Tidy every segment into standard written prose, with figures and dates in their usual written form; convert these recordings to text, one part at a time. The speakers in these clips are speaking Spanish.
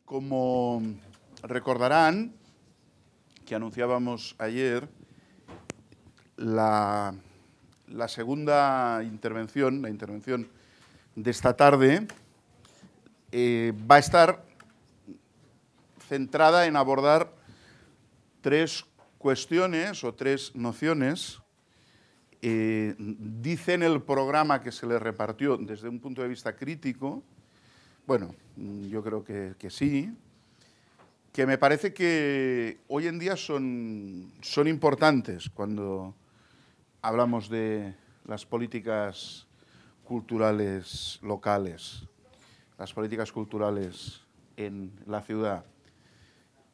Como recordarán, que anunciábamos ayer, la segunda intervención, la intervención de esta tarde, va a estar centrada en abordar tres cuestiones o tres nociones. Dice en el programa que se le repartió desde un punto de vista crítico, bueno, yo creo que sí, que me parece que hoy en día son importantes cuando hablamos de las políticas culturales locales, las políticas culturales en la ciudad.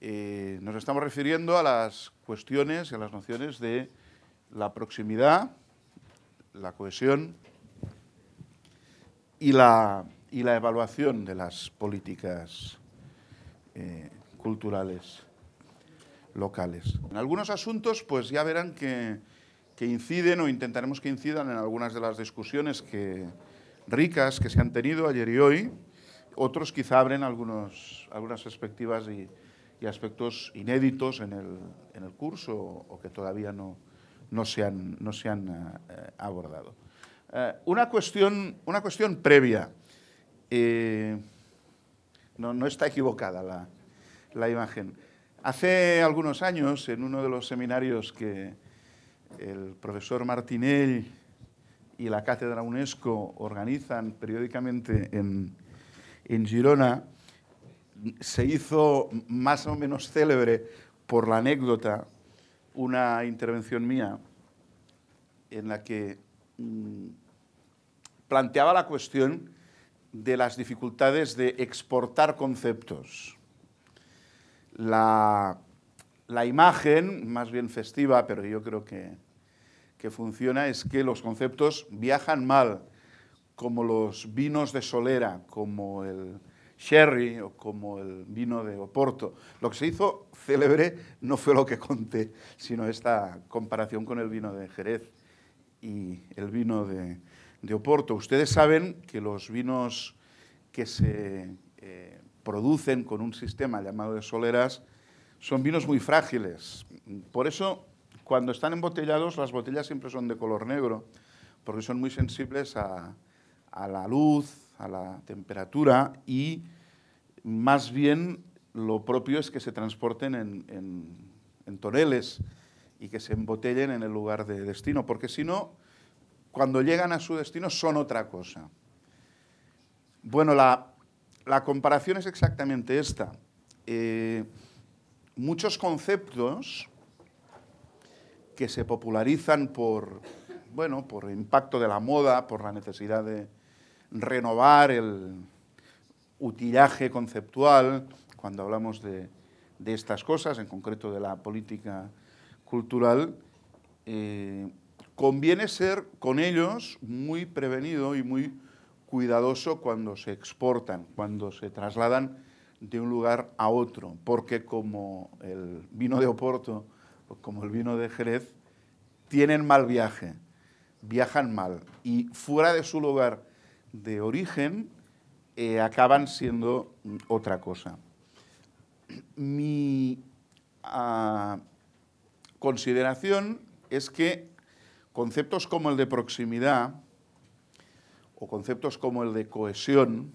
Nos estamos refiriendo a las cuestiones y a las nociones de la proximidad, la cohesión y la evaluación de las políticas culturales locales. En algunos asuntos, pues ya verán que inciden o intentaremos que incidan en algunas de las discusiones ricas que se han tenido ayer y hoy. Otros quizá abren algunas perspectivas y aspectos inéditos en el curso o que todavía no se han abordado. Una cuestión previa. No está equivocada la imagen. Hace algunos años, en uno de los seminarios que el profesor Martinell y la Cátedra UNESCO organizan periódicamente en Girona, se hizo más o menos célebre por la anécdota una intervención mía en la que planteaba la cuestión de las dificultades de exportar conceptos. La imagen, más bien festiva, pero yo creo que funciona, es que los conceptos viajan mal, como los vinos de solera, como el sherry o como el vino de Oporto. Lo que se hizo célebre no fue lo que conté, sino esta comparación con el vino de Jerez y el vino de Oporto. Ustedes saben que los vinos que se producen con un sistema llamado de soleras son vinos muy frágiles. Por eso, cuando están embotellados, las botellas siempre son de color negro, porque son muy sensibles a la luz, a la temperatura, y más bien lo propio es que se transporten en toneles y que se embotellen en el lugar de destino, porque si no, cuando llegan a su destino son otra cosa. Bueno, la comparación es exactamente esta. Muchos conceptos que se popularizan por impacto de la moda, por la necesidad de renovar el utillaje conceptual, cuando hablamos de estas cosas, en concreto de la política cultural, conviene ser con ellos muy prevenido y muy cuidadoso cuando se exportan, cuando se trasladan de un lugar a otro, porque como el vino de Oporto o como el vino de Jerez, tienen mal viaje, viajan mal, y fuera de su lugar de origen acaban siendo otra cosa. Mi consideración es que conceptos como el de proximidad o conceptos como el de cohesión,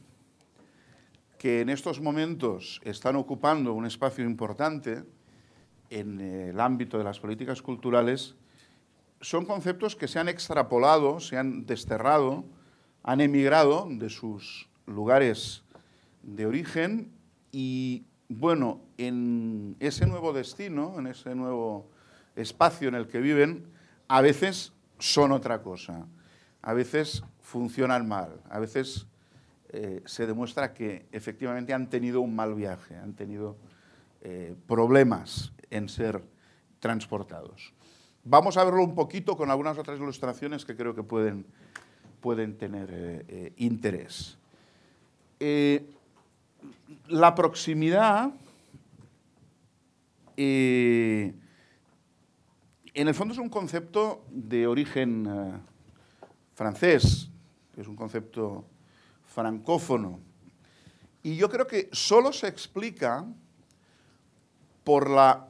que en estos momentos están ocupando un espacio importante en el ámbito de las políticas culturales, son conceptos que se han extrapolado, se han desterrado, han emigrado de sus lugares de origen y, bueno, en ese nuevo destino, en ese nuevo espacio en el que viven, a veces son otra cosa, a veces funcionan mal, a veces se demuestra que efectivamente han tenido un mal viaje, han tenido problemas en ser transportados. Vamos a verlo un poquito con algunas otras ilustraciones que creo que pueden tener interés. La proximidad, en el fondo, es un concepto de origen francés, que es un concepto francófono, Y yo creo que solo se explica por la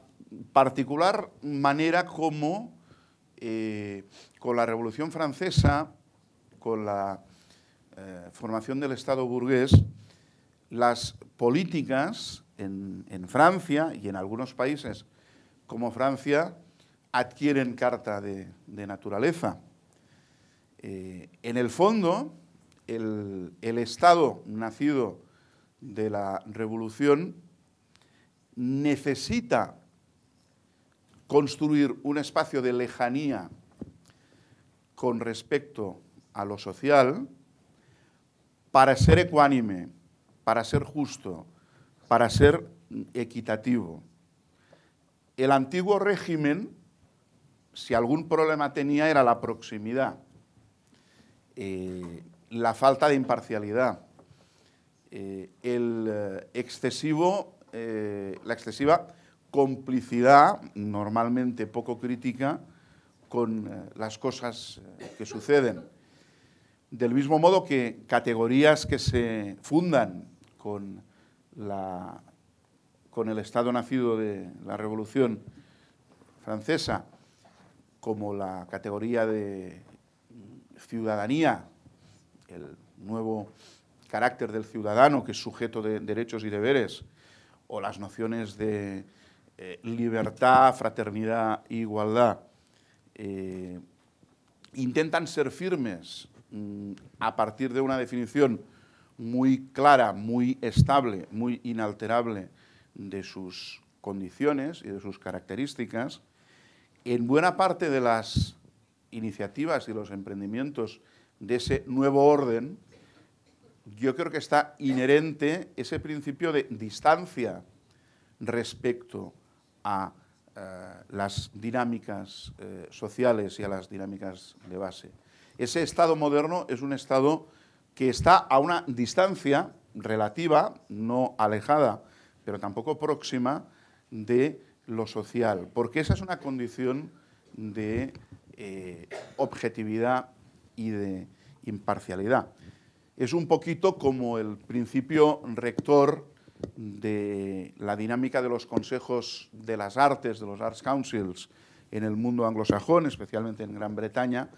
particular manera como con la Revolución Francesa, con la formación del Estado burgués, las políticas en Francia y en algunos países como Francia adquieren carta de naturaleza. En el fondo, el Estado nacido de la Revolución necesita construir un espacio de lejanía con respecto a lo social para ser ecuánime, para ser justo, para ser equitativo. El antiguo régimen, si algún problema tenía, era la proximidad, la falta de imparcialidad, la excesiva complicidad, normalmente poco crítica, con las cosas que suceden. Del mismo modo que categorías que se fundan con el Estado nacido de la Revolución Francesa, como la categoría de ciudadanía, el nuevo carácter del ciudadano que es sujeto de derechos y deberes, o las nociones de libertad, fraternidad e igualdad, intentan ser firmes a partir de una definición muy clara, muy estable, muy inalterable de sus condiciones y de sus características. En buena parte de las iniciativas y los emprendimientos de ese nuevo orden, yo creo que está inherente ese principio de distancia respecto a las dinámicas sociales y a las dinámicas de base. Ese Estado moderno es un Estado que está a una distancia relativa, no alejada, pero tampoco próxima, de lo social, porque esa es una condición de objetividad y de imparcialidad. Es un poquito como el principio rector de la dinámica de los consejos de las artes, de los Arts Councils, en el mundo anglosajón, especialmente en Gran Bretaña,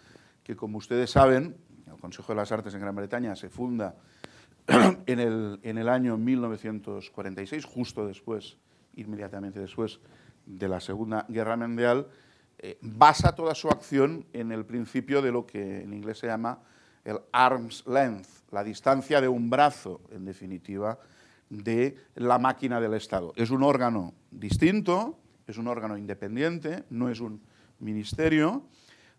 que como ustedes saben, el Consejo de las Artes en Gran Bretaña se funda en el año 1946, justo después, inmediatamente después de la Segunda Guerra Mundial, basa toda su acción en el principio de lo que en inglés se llama el arm's length, la distancia de un brazo, en definitiva, de la máquina del Estado. Es un órgano distinto, es un órgano independiente, no es un ministerio,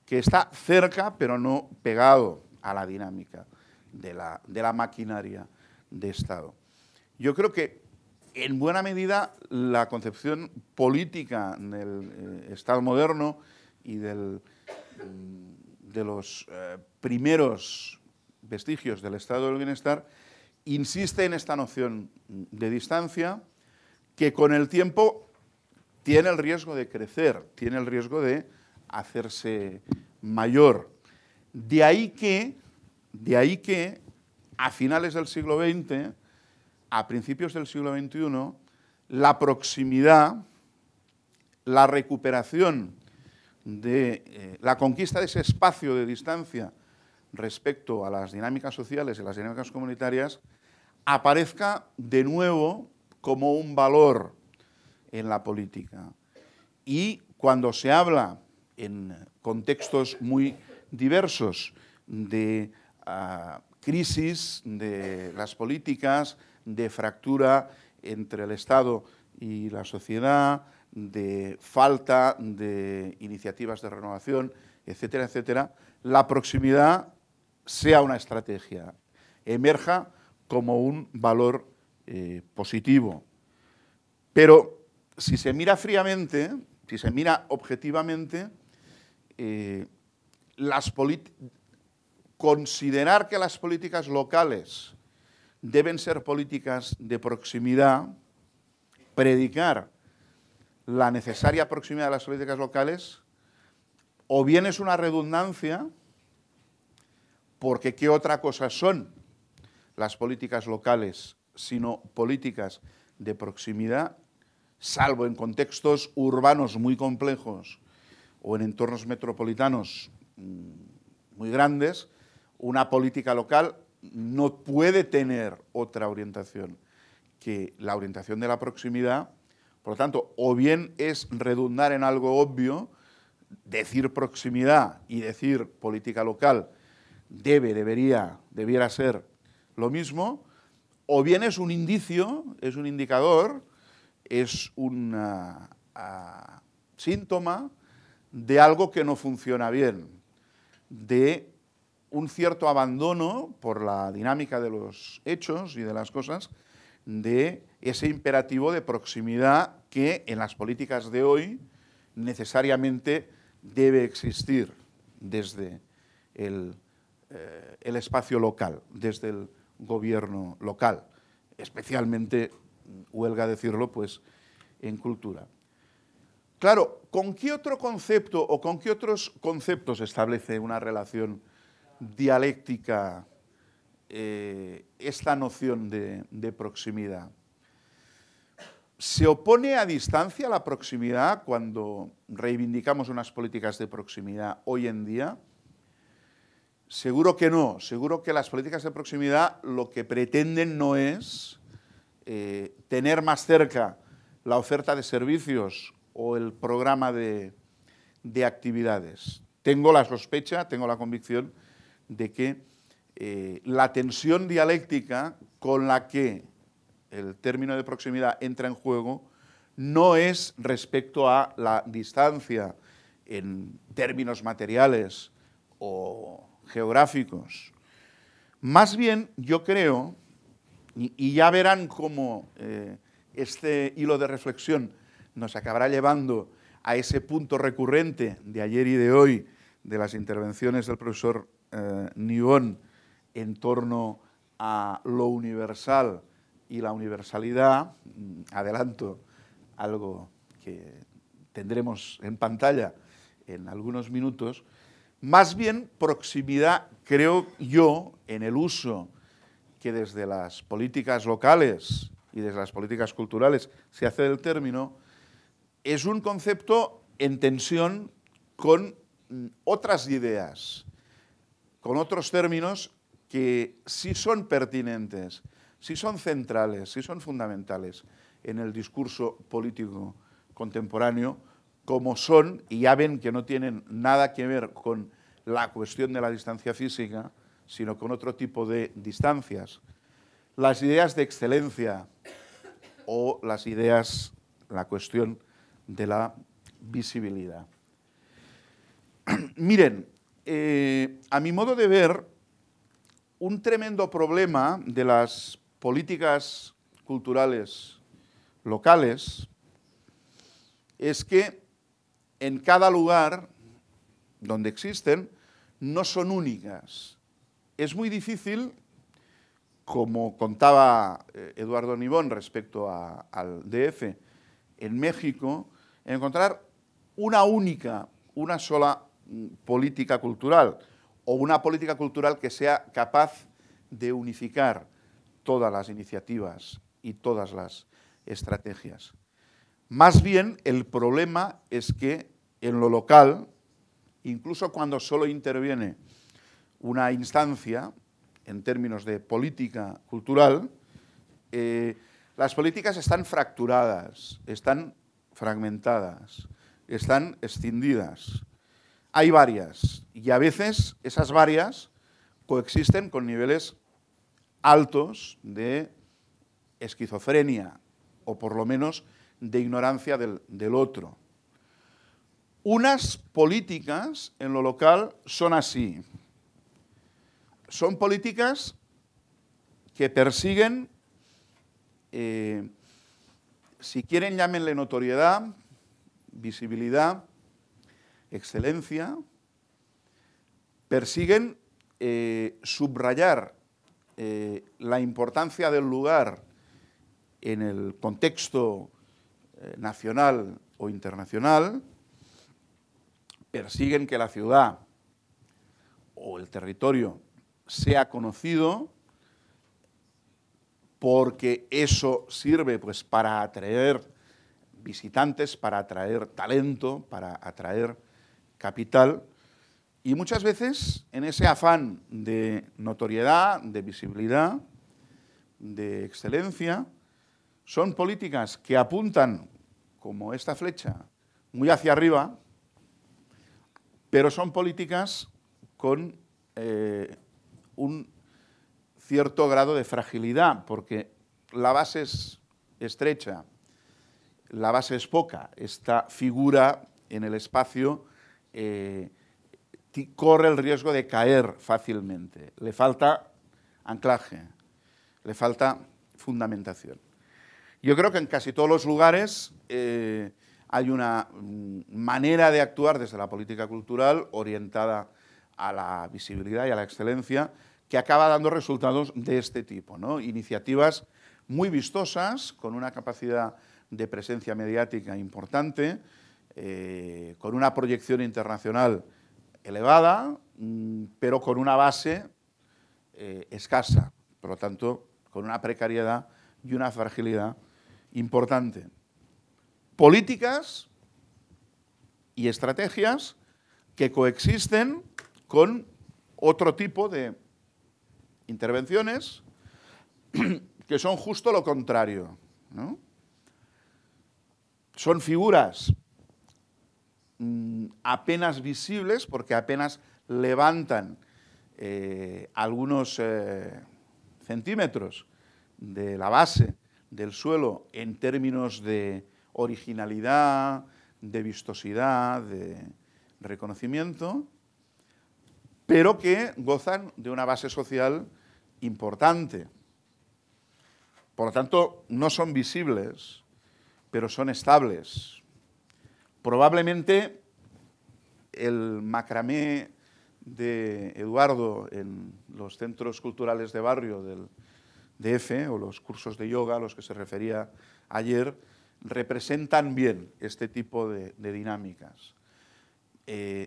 que está cerca, pero no pegado a la dinámica de la maquinaria de Estado. Yo creo que, en buena medida, la concepción política del Estado moderno y de los primeros vestigios del estado del bienestar insiste en esta noción de distancia que con el tiempo tiene el riesgo de crecer, tiene el riesgo de hacerse mayor. De ahí que a finales del siglo XX, a principios del siglo XXI, la proximidad, la recuperación de la conquista de ese espacio de distancia respecto a las dinámicas sociales y las dinámicas comunitarias aparezca de nuevo como un valor en la política. Y cuando se habla en contextos muy diversos de crisis de las políticas, de fractura entre el Estado y la sociedad, de falta de iniciativas de renovación, etcétera, etcétera, la proximidad sea una estrategia, emerja como un valor positivo. Pero si se mira fríamente, si se mira objetivamente, considerar que las políticas locales deben ser políticas de proximidad, predicar la necesaria proximidad de las políticas locales, o bien es una redundancia, porque ¿qué otra cosa son las políticas locales sino políticas de proximidad, salvo en contextos urbanos muy complejos o en entornos metropolitanos muy grandes, una política local no puede tener otra orientación que la orientación de la proximidad. Por lo tanto, o bien es redundar en algo obvio, decir proximidad y decir política local debiera ser lo mismo, o bien es un indicio, es un indicador, es un síntoma de algo que no funciona bien, de un cierto abandono por la dinámica de los hechos y de las cosas, de ese imperativo de proximidad que en las políticas de hoy necesariamente debe existir desde el espacio local, desde el gobierno local, especialmente, huelga decirlo, pues en cultura. Claro, ¿con qué otro concepto o con qué otros conceptos establece una relación dialéctica esta noción de proximidad? ¿Se opone a distancia la proximidad cuando reivindicamos unas políticas de proximidad hoy en día? Seguro que no. Seguro que las políticas de proximidad lo que pretenden no es tener más cerca la oferta de servicios o el programa de actividades. Tengo la sospecha, tengo la convicción de que la tensión dialéctica con la que el término de proximidad entra en juego no es respecto a la distancia en términos materiales o geográficos. Más bien, yo creo, y ya verán cómo este hilo de reflexión nos acabará llevando a ese punto recurrente de ayer y de hoy de las intervenciones del profesor Nibón en torno a lo universal y la universalidad. Adelanto algo que tendremos en pantalla en algunos minutos. Más bien proximidad, creo yo, en el uso que desde las políticas locales y desde las políticas culturales se hace del término, es un concepto en tensión con otras ideas, con otros términos que sí son pertinentes, sí son centrales, sí son fundamentales en el discurso político contemporáneo, como son, y ya ven que no tienen nada que ver con la cuestión de la distancia física, sino con otro tipo de distancias, las ideas de excelencia o las ideas, la cuestión de la visibilidad. Miren, a mi modo de ver, un tremendo problema de las políticas culturales locales es que en cada lugar donde existen no son únicas. Es muy difícil, como contaba Eduardo Nibón respecto al DF, en México, encontrar una sola política cultural o una política cultural que sea capaz de unificar todas las iniciativas y todas las estrategias. Más bien, el problema es que en lo local, incluso cuando solo interviene una instancia, en términos de política cultural, las políticas están fracturadas, están fragmentadas, están escindidas. Hay varias, y a veces esas varias coexisten con niveles altos de esquizofrenia, o por lo menos de ignorancia del otro. Unas políticas en lo local son así. Son políticas que persiguen, si quieren llámenle notoriedad, visibilidad, excelencia, persiguen subrayar la importancia del lugar en el contexto nacional o internacional, persiguen que la ciudad o el territorio sea conocido, porque eso sirve pues, para atraer visitantes, para atraer talento, para atraer capital. Y muchas veces, en ese afán de notoriedad, de visibilidad, de excelencia, son políticas que apuntan, como esta flecha, muy hacia arriba, pero son políticas con un cierto grado de fragilidad, porque la base es estrecha, la base es poca. Esta figura en el espacio corre el riesgo de caer fácilmente. Le falta anclaje, le falta fundamentación. Yo creo que en casi todos los lugares hay una manera de actuar desde la política cultural orientada a la visibilidad y a la excelencia que acaba dando resultados de este tipo, ¿no? Iniciativas muy vistosas, con una capacidad de presencia mediática importante, con una proyección internacional elevada, pero con una base escasa, por lo tanto, con una precariedad y una fragilidad importante. Políticas y estrategias que coexisten con otro tipo de intervenciones que son justo lo contrario, ¿no? Son figuras apenas visibles porque apenas levantan algunos centímetros de la base del suelo en términos de originalidad, de vistosidad, de reconocimiento, pero que gozan de una base social importante. Por lo tanto, no son visibles, pero son estables. Probablemente el macramé de Eduardo en los centros culturales de barrio del DF o los cursos de yoga a los que se refería ayer representan bien este tipo de dinámicas.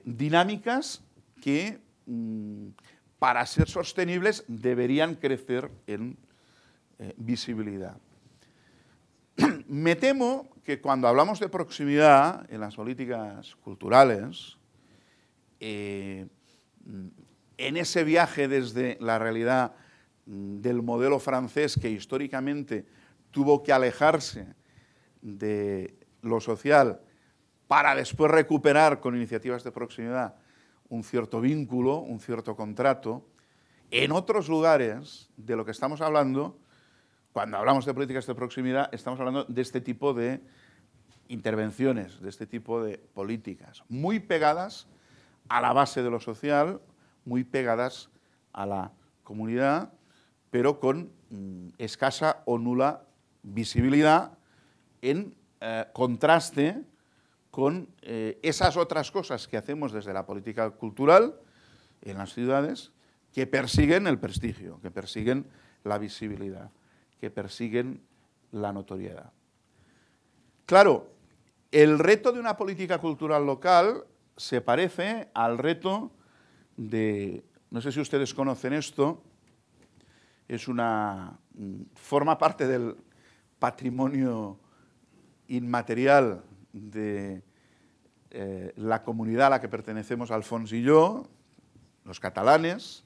Dinámicas que para ser sostenibles deberían crecer en visibilidad. Me temo que cuando hablamos de proximidad en las políticas culturales, en ese viaje desde la realidad del modelo francés que históricamente tuvo que alejarse de lo social para después recuperar con iniciativas de proximidad un cierto vínculo, un cierto contrato, en otros lugares de lo que estamos hablando, cuando hablamos de políticas de proximidad, estamos hablando de este tipo de intervenciones, de este tipo de políticas, muy pegadas a la base de lo social, muy pegadas a la comunidad, pero con escasa o nula visibilidad en contraste con esas otras cosas que hacemos desde la política cultural en las ciudades que persiguen el prestigio, que persiguen la visibilidad, que persiguen la notoriedad. Claro, el reto de una política cultural local se parece al reto de, no sé si ustedes conocen esto, forma parte del patrimonio inmaterial de la comunidad a la que pertenecemos Alfons y yo, los catalanes.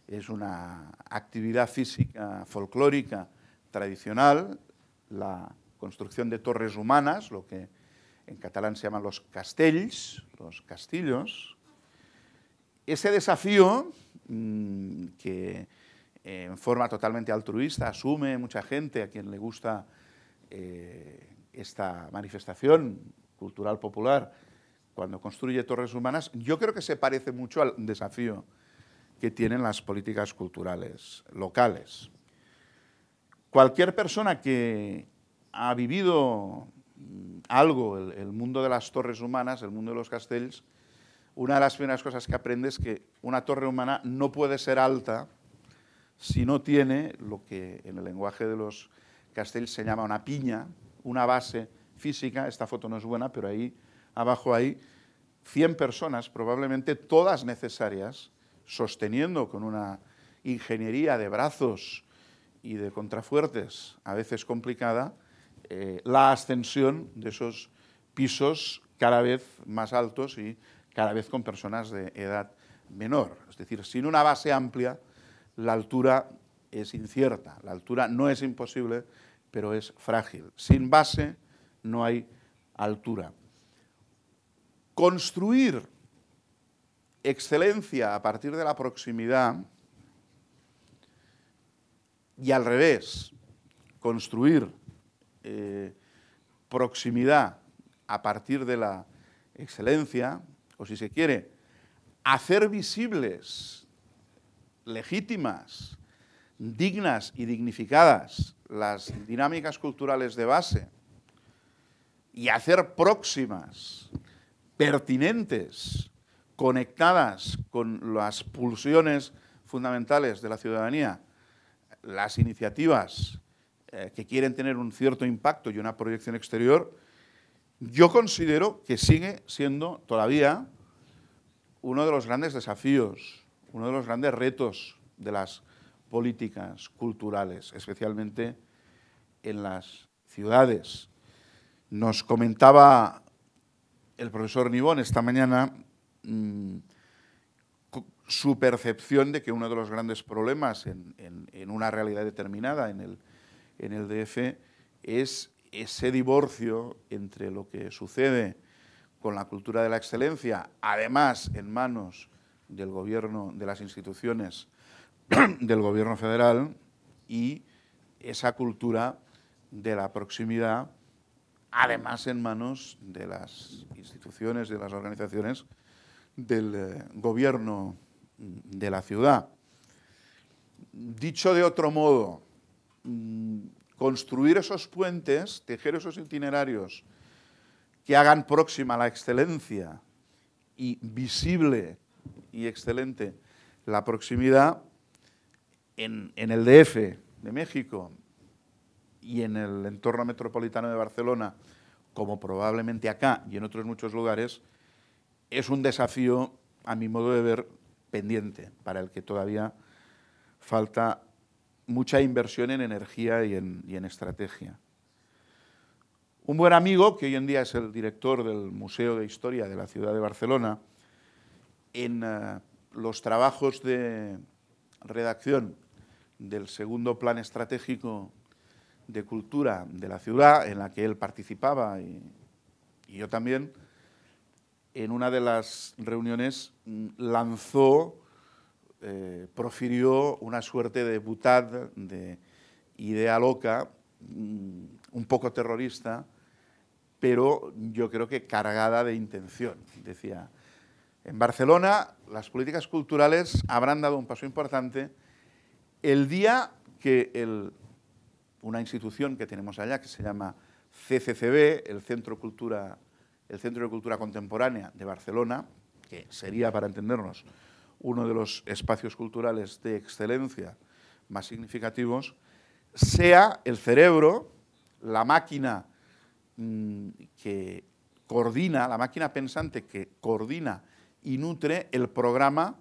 Es una actividad física folclórica tradicional, la construcción de torres humanas, lo que en catalán se llaman los castells, los castillos. Ese desafío que en forma totalmente altruista asume mucha gente a quien le gusta esta manifestación cultural popular cuando construye torres humanas, yo creo que se parece mucho al desafío que tienen las políticas culturales locales. Cualquier persona que ha vivido algo, el mundo de las torres humanas, el mundo de los castells, una de las primeras cosas que aprende es que una torre humana no puede ser alta si no tiene lo que en el lenguaje de los castells se llama una piña, una base física. Esta foto no es buena, pero ahí abajo hay 100 personas, probablemente todas necesarias, sosteniendo con una ingeniería de brazos y de contrafuertes, a veces complicada, la ascensión de esos pisos cada vez más altos y cada vez con personas de edad menor. Es decir, sin una base amplia, la altura es incierta. La altura no es imposible, pero es frágil. Sin base no hay altura. Construir excelencia a partir de la proximidad y al revés, construir proximidad a partir de la excelencia, o si se quiere, hacer visibles, legítimas, dignas y dignificadas las dinámicas culturales de base y hacer próximas, pertinentes, conectadas con las pulsiones fundamentales de la ciudadanía, las iniciativas que quieren tener un cierto impacto y una proyección exterior, yo considero que sigue siendo todavía uno de los grandes desafíos, uno de los grandes retos de las políticas culturales, especialmente en las ciudades. Nos comentaba el profesor Nibón esta mañana su percepción de que uno de los grandes problemas en una realidad determinada, en el DF, es ese divorcio entre lo que sucede con la cultura de la excelencia, además en manos del gobierno, de las instituciones del gobierno federal, y esa cultura de la proximidad, además en manos de las instituciones, de las organizaciones del gobierno de la ciudad. Dicho de otro modo, construir esos puentes, tejer esos itinerarios que hagan próxima la excelencia y visible y excelente la proximidad en el DF de México y en el entorno metropolitano de Barcelona, como probablemente acá y en otros muchos lugares, es un desafío, a mi modo de ver, pendiente, para el que todavía falta mucha inversión en energía y en estrategia. Un buen amigo, que hoy en día es el director del Museo de Historia de la ciudad de Barcelona, en los trabajos de redacción del segundo plan estratégico de cultura de la ciudad, en la que él participaba y yo también, en una de las reuniones lanzó, profirió una suerte de butad, de idea loca, un poco terrorista, pero yo creo que cargada de intención. Decía, en Barcelona las políticas culturales habrán dado un paso importante el día que una institución que tenemos allá, que se llama CCCB, el Centro de Cultura Contemporánea de Barcelona, que sería, para entendernos, uno de los espacios culturales de excelencia más significativos, sea el cerebro, la máquina que coordina, la máquina pensante que coordina y nutre el programa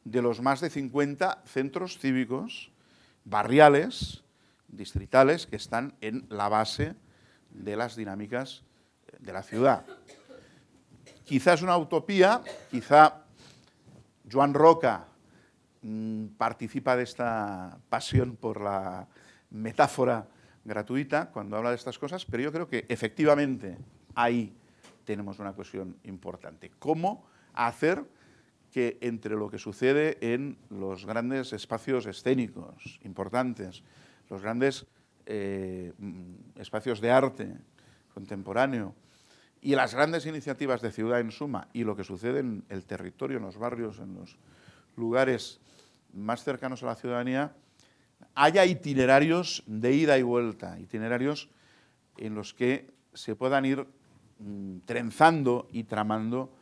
de los más de 50 centros cívicos barriales, distritales, que están en la base de las dinámicas de la ciudad. Quizá es una utopía, quizá Joan Roca participa de esta pasión por la metáfora gratuita cuando habla de estas cosas, pero yo creo que efectivamente ahí tenemos una cuestión importante. ¿Cómo hacer que entre lo que sucede en los grandes espacios escénicos importantes, los grandes espacios de arte contemporáneo y las grandes iniciativas de ciudad en suma y lo que sucede en el territorio, en los barrios, en los lugares más cercanos a la ciudadanía, haya itinerarios de ida y vuelta, itinerarios en los que se puedan ir trenzando y tramando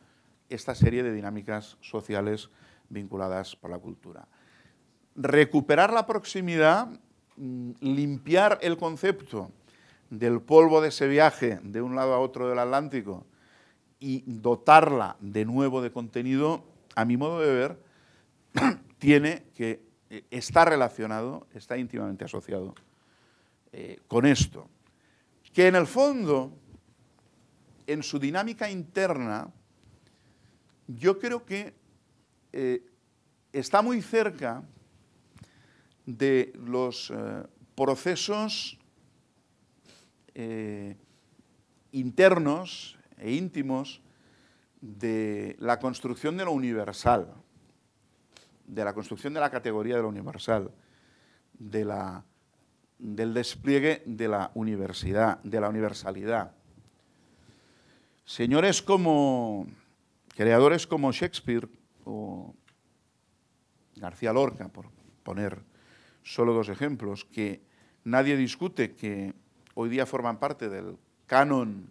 esta serie de dinámicas sociales vinculadas por la cultura. Recuperar la proximidad, limpiar el concepto del polvo de ese viaje de un lado a otro del Atlántico y dotarla de nuevo de contenido, a mi modo de ver, tiene que está relacionado, está íntimamente asociado con esto. Que en el fondo, en su dinámica interna, yo creo que está muy cerca de los procesos internos e íntimos de la construcción de lo universal, de la construcción de la categoría de lo universal, del despliegue de la universidad, de la universalidad. Señores como, creadores como Shakespeare o García Lorca, por poner solo dos ejemplos, que nadie discute que hoy día forman parte del canon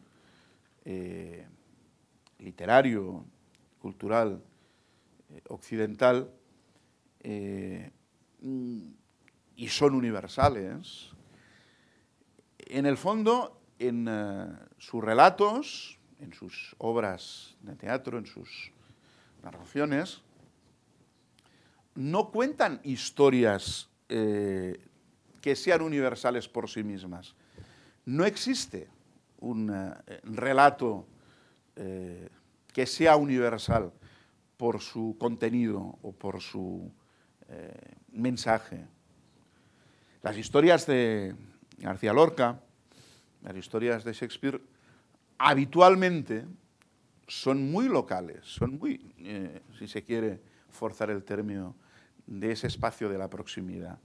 literario, cultural, occidental, y son universales. En el fondo, en sus relatos, en sus obras de teatro, en sus narraciones, no cuentan historias que sean universales por sí mismas. No existe un relato que sea universal por su contenido o por su mensaje. Las historias de García Lorca, las historias de Shakespeare, habitualmente son muy locales, son muy, si se quiere forzar el término, de ese espacio de la proximidad.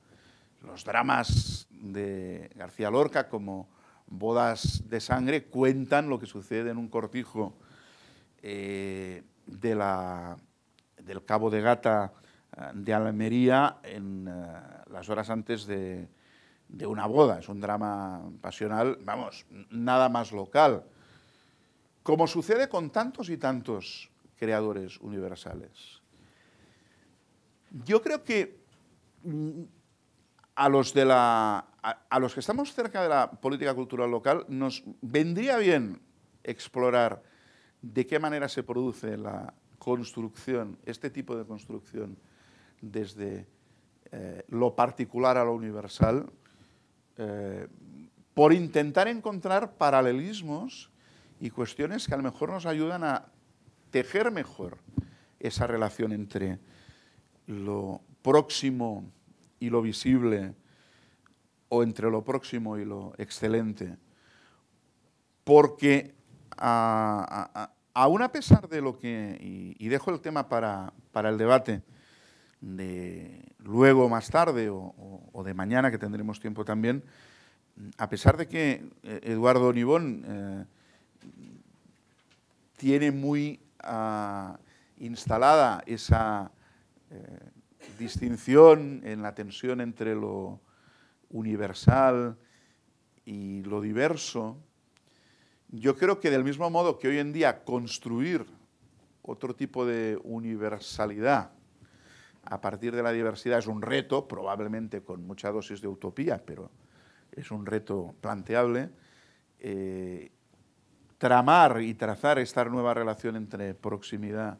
Los dramas de García Lorca, como Bodas de Sangre, cuentan lo que sucede en un cortijo del Cabo de Gata de Almería en las horas antes de una boda. Es un drama pasional, vamos, nada más local. Como sucede con tantos y tantos creadores universales. Yo creo que a los que estamos cerca de la política cultural local nos vendría bien explorar de qué manera se produce la construcción, este tipo de construcción, desde lo particular a lo universal, por intentar encontrar paralelismos y cuestiones que a lo mejor nos ayudan a tejer mejor esa relación entre lo próximo y lo visible, o entre lo próximo y lo excelente. Porque aún a pesar de lo que, y dejo el tema para el debate de luego más tarde o de mañana, que tendremos tiempo también, a pesar de que Eduardo Nibón tiene muy instalada esa distinción en la tensión entre lo universal y lo diverso, yo creo que del mismo modo que hoy en día construir otro tipo de universalidad a partir de la diversidad es un reto, probablemente con mucha dosis de utopía, pero es un reto planteable, tramar y trazar esta nueva relación entre proximidad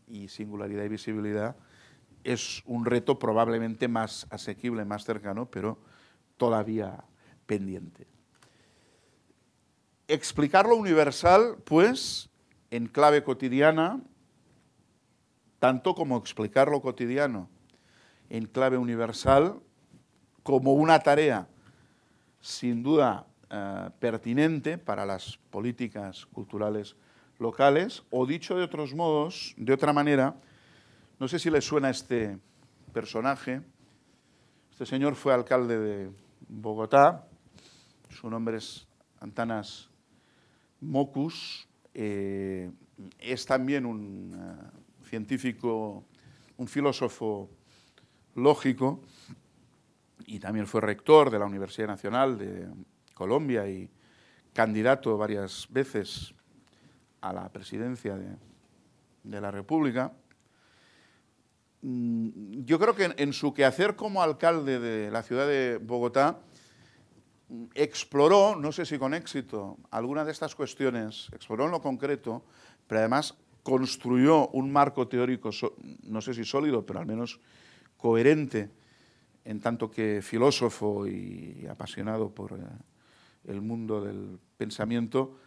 y singularidad y visibilidad es un reto probablemente más asequible, más cercano, pero todavía pendiente. Explicar lo universal, pues, en clave cotidiana, tanto como explicar lo cotidiano en clave universal, como una tarea sin duda pertinente para las políticas culturales locales, o dicho de otros modos, de otra manera. No sé si les suena este personaje. Este señor fue alcalde de Bogotá. Su nombre es Antanas Mockus. Es también un científico, un filósofo lógico, y también fue rector de la Universidad Nacional de Colombia y candidato varias veces a la presidencia de la República. Yo creo que en su quehacer como alcalde de la ciudad de Bogotá exploró, no sé si con éxito, alguna de estas cuestiones, exploró en lo concreto, pero además construyó un marco teórico, no sé si sólido, pero al menos coherente, en tanto que filósofo y apasionado por el mundo del pensamiento,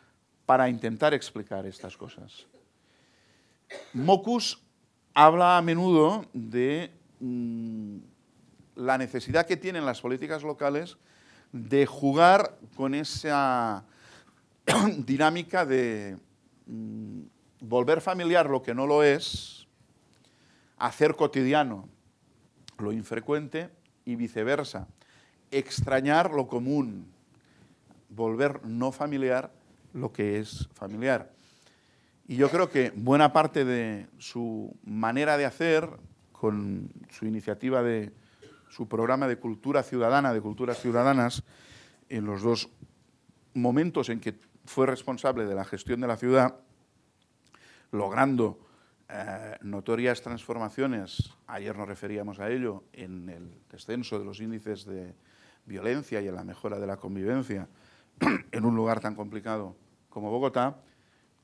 para intentar explicar estas cosas. Mokus habla a menudo de la necesidad que tienen las políticas locales de jugar con esa dinámica de volver familiar lo que no lo es, hacer cotidiano lo infrecuente y viceversa, extrañar lo común, volver no familiar lo que es familiar. Y yo creo que buena parte de su manera de hacer, con su iniciativa de su programa de cultura ciudadana, de culturas ciudadanas, en los dos momentos en que fue responsable de la gestión de la ciudad, logrando notorias transformaciones, ayer nos referíamos a ello, en el descenso de los índices de violencia y en la mejora de la convivencia en un lugar tan complicado como Bogotá,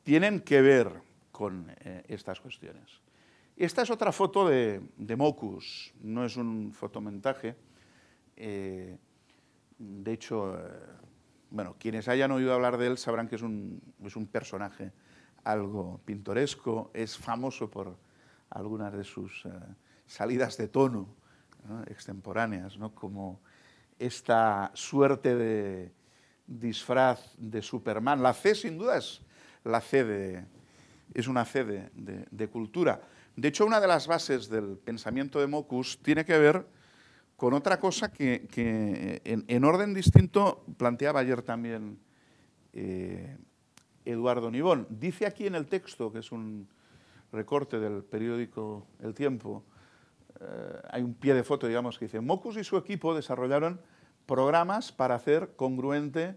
tienen que ver con estas cuestiones. Esta es otra foto de Mokus, no es un fotomontaje. De hecho, bueno, quienes hayan oído hablar de él sabrán que es un personaje algo pintoresco, es famoso por algunas de sus salidas de tono, ¿no?, extemporáneas, ¿no?, como esta suerte de disfraz de Superman. La C, sin duda, es una C de cultura. De hecho, una de las bases del pensamiento de Mokus tiene que ver con otra cosa que en orden distinto planteaba ayer también Eduardo Nibón. Dice aquí en el texto, que es un recorte del periódico El Tiempo, hay un pie de foto, digamos, que dice: Mokus y su equipo desarrollaron programas para hacer congruente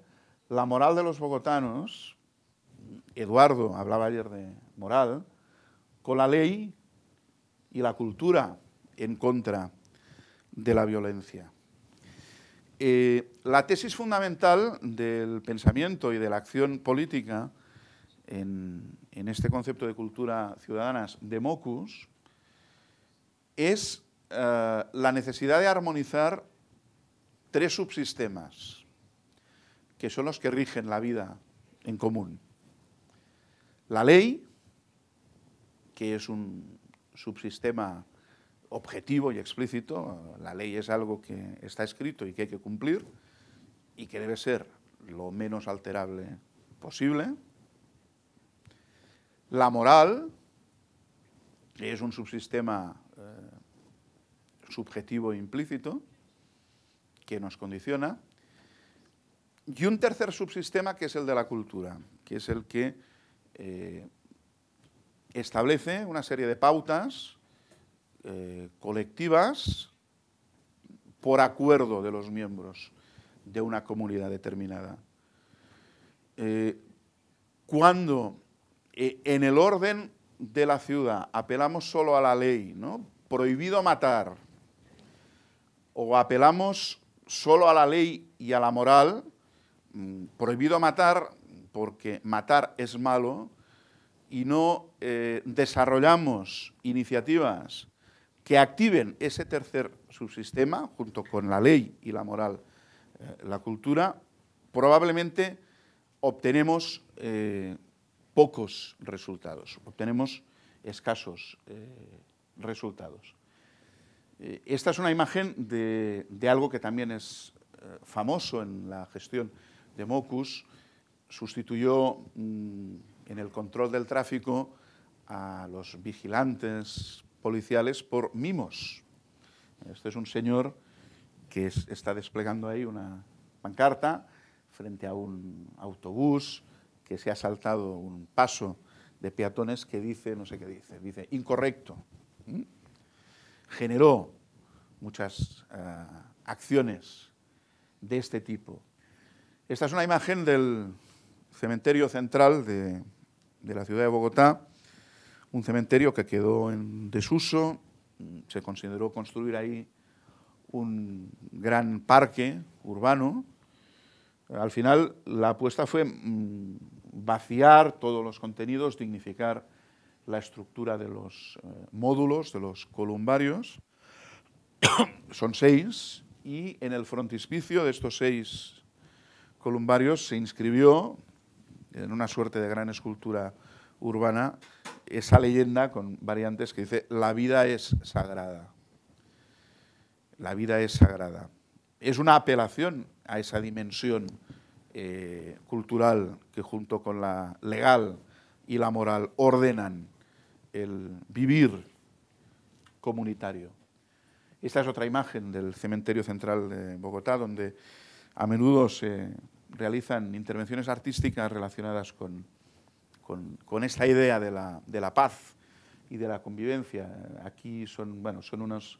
la moral de los bogotanos, Eduardo hablaba ayer de moral, con la ley y la cultura en contra de la violencia. La tesis fundamental del pensamiento y de la acción política en este concepto de cultura ciudadanas de Mokus es la necesidad de armonizar tres subsistemas que son los que rigen la vida en común. La ley, que es un subsistema objetivo y explícito. La ley es algo que está escrito y que hay que cumplir y que debe ser lo menos alterable posible. La moral, que es un subsistema subjetivo e implícito que nos condiciona. Y un tercer subsistema, que es el de la cultura, que es el que establece una serie de pautas colectivas por acuerdo de los miembros de una comunidad determinada. Cuando en el orden de la ciudad apelamos solo a la ley, ¿no?, prohibido matar, o apelamos solo a la ley y a la moral, prohibido matar porque matar es malo, y no desarrollamos iniciativas que activen ese tercer subsistema, junto con la ley y la moral, la cultura, probablemente obtenemos pocos resultados, obtenemos escasos resultados. Esta es una imagen de algo que también es famoso en la gestión de Mokus. Sustituyó en el control del tráfico a los vigilantes policiales por mimos. Este es un señor que está desplegando ahí una pancarta frente a un autobús que se ha saltado un paso de peatones que dice, no sé qué dice incorrecto. Generó muchas acciones de este tipo. Esta es una imagen del cementerio central de la ciudad de Bogotá, un cementerio que quedó en desuso. Se consideró construir ahí un gran parque urbano. Al final la apuesta fue vaciar todos los contenidos, dignificar la estructura de los módulos, de los columbarios, Son 6, y en el frontispicio de estos 6 columbarios se inscribió, en una suerte de gran escultura urbana, esa leyenda con variantes que dice: la vida es sagrada. La vida es sagrada. Es una apelación a esa dimensión cultural que, junto con la legal y la moral, ordenan el vivir comunitario. Esta es otra imagen del cementerio central de Bogotá, donde a menudo se realizan intervenciones artísticas relacionadas con esta idea de la paz y de la convivencia. Aquí son unos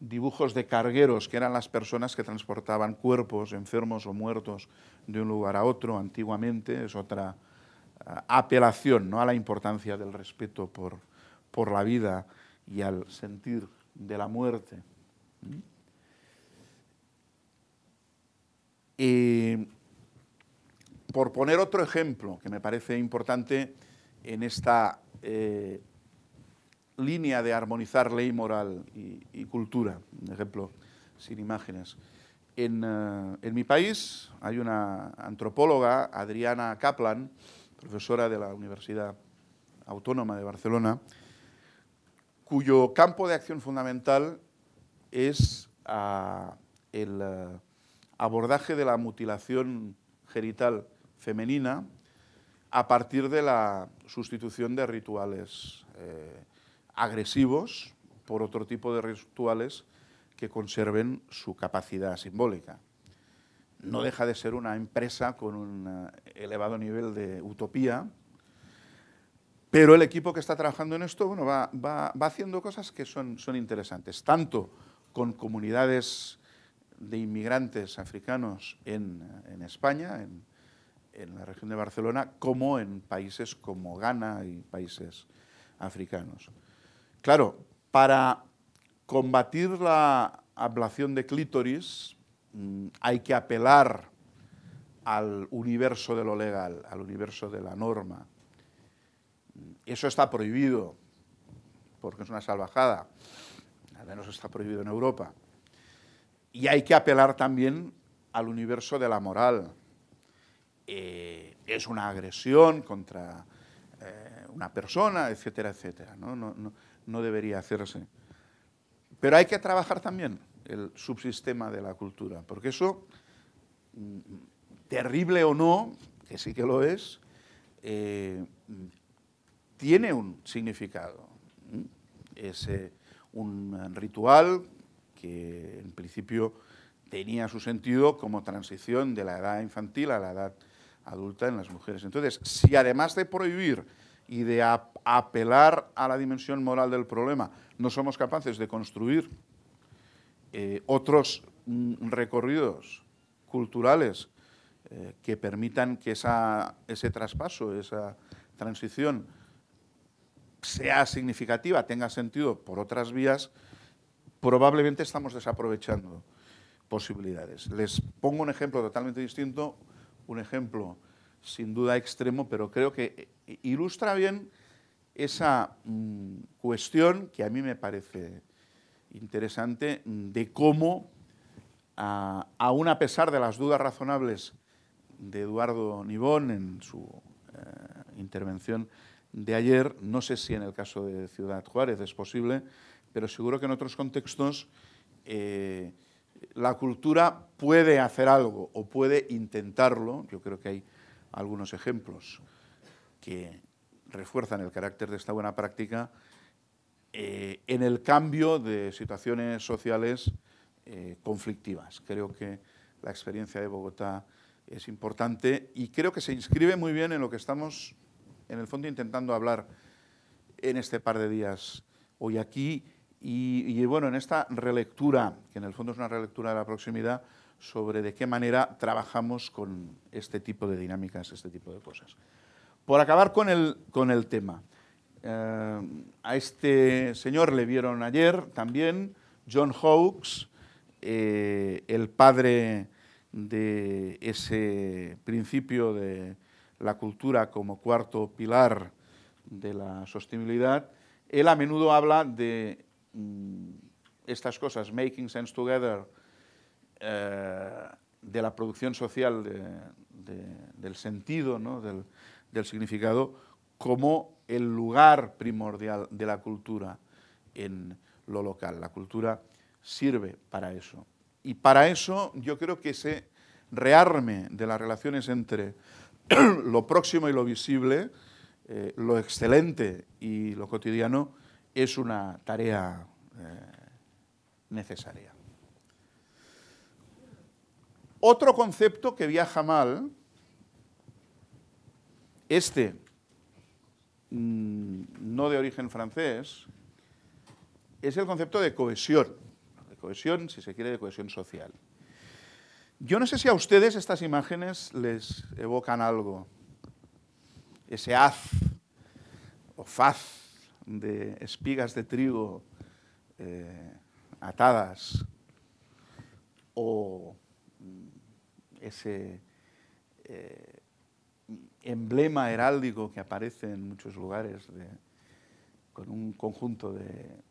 dibujos de cargueros, que eran las personas que transportaban cuerpos enfermos o muertos de un lugar a otro antiguamente. Es otra apelación, ¿no?, a la importancia del respeto por la vida y al sentir de la muerte. Por poner otro ejemplo que me parece importante en esta línea de armonizar ley, moral y cultura, un ejemplo sin imágenes. En mi país hay una antropóloga, Adriana Kaplan, profesora de la Universidad Autónoma de Barcelona, cuyo campo de acción fundamental es el abordaje de la mutilación genital femenina a partir de la sustitución de rituales agresivos por otro tipo de rituales que conserven su capacidad simbólica. No deja de ser una empresa con un elevado nivel de utopía, pero el equipo que está trabajando en esto, bueno, va haciendo cosas que son interesantes, tanto con comunidades de inmigrantes africanos en España, en la región de Barcelona, como en países como Ghana y países africanos. Claro, para combatir la ablación de clítoris hay que apelar al universo de lo legal, al universo de la norma. Eso está prohibido, porque es una salvajada, al menos está prohibido en Europa. Y hay que apelar también al universo de la moral. Es una agresión contra una persona, etcétera, etcétera. No debería hacerse. Pero hay que trabajar también el subsistema de la cultura, porque eso, terrible o no, que sí que lo es, tiene un significado. Es un ritual que en principio tenía su sentido como transición de la edad infantil a la edad adulta en las mujeres. Entonces, si además de prohibir y de apelar a la dimensión moral del problema, no somos capaces de construir otros recorridos culturales que permitan que ese traspaso, esa transición sea significativa, tenga sentido por otras vías, probablemente estamos desaprovechando posibilidades. Les pongo un ejemplo totalmente distinto, un ejemplo sin duda extremo, pero creo que ilustra bien esa cuestión que a mí me parece interesante, de cómo, aún a pesar de las dudas razonables de Eduardo Nibón en su intervención de ayer, no sé si en el caso de Ciudad Juárez es posible, pero seguro que en otros contextos la cultura puede hacer algo o puede intentarlo. Yo creo que hay algunos ejemplos que refuerzan el carácter de esta buena práctica en el cambio de situaciones sociales conflictivas. Creo que la experiencia de Bogotá es importante y creo que se inscribe muy bien en lo que estamos, en el fondo, intentando hablar en este par de días hoy aquí y bueno, en esta relectura, que en el fondo es una relectura de la proximidad, sobre de qué manera trabajamos con este tipo de dinámicas, este tipo de cosas. Por acabar con el tema, a este señor le vieron ayer también, John Hawkes, el padre de ese principio de la cultura como cuarto pilar de la sostenibilidad. Él a menudo habla de estas cosas, making sense together, de la producción social, del sentido, ¿no? del significado, como el lugar primordial de la cultura en lo local. La cultura sirve para eso. Y para eso yo creo que ese rearme de las relaciones entre lo próximo y lo visible, lo excelente y lo cotidiano, es una tarea necesaria. Otro concepto que viaja mal, no de origen francés, es el concepto de cohesión. De cohesión, si se quiere, de cohesión social. Yo no sé si a ustedes estas imágenes les evocan algo. Ese haz o faz de espigas de trigo atadas, o ese emblema heráldico que aparece en muchos lugares con un conjunto de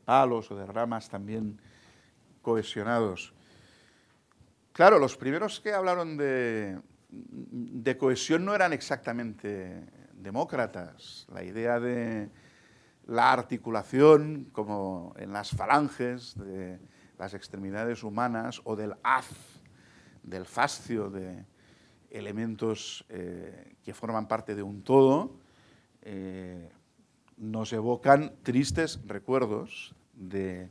palos o de ramas también cohesionados. Claro, los primeros que hablaron de cohesión no eran exactamente demócratas. La idea de la articulación, como en las falanges de las extremidades humanas, o del haz, del fascio, de elementos que forman parte de un todo, nos evocan tristes recuerdos de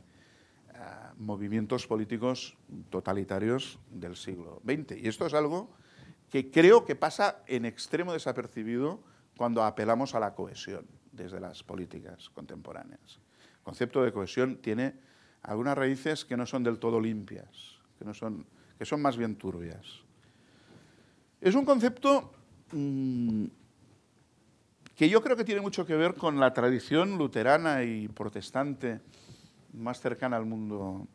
movimientos políticos totalitarios del siglo XX. Y esto es algo que creo que pasa en extremo desapercibido cuando apelamos a la cohesión desde las políticas contemporáneas. El concepto de cohesión tiene algunas raíces que no son del todo limpias, que son más bien turbias. Es un concepto que yo creo que tiene mucho que ver con la tradición luterana y protestante más cercana al mundo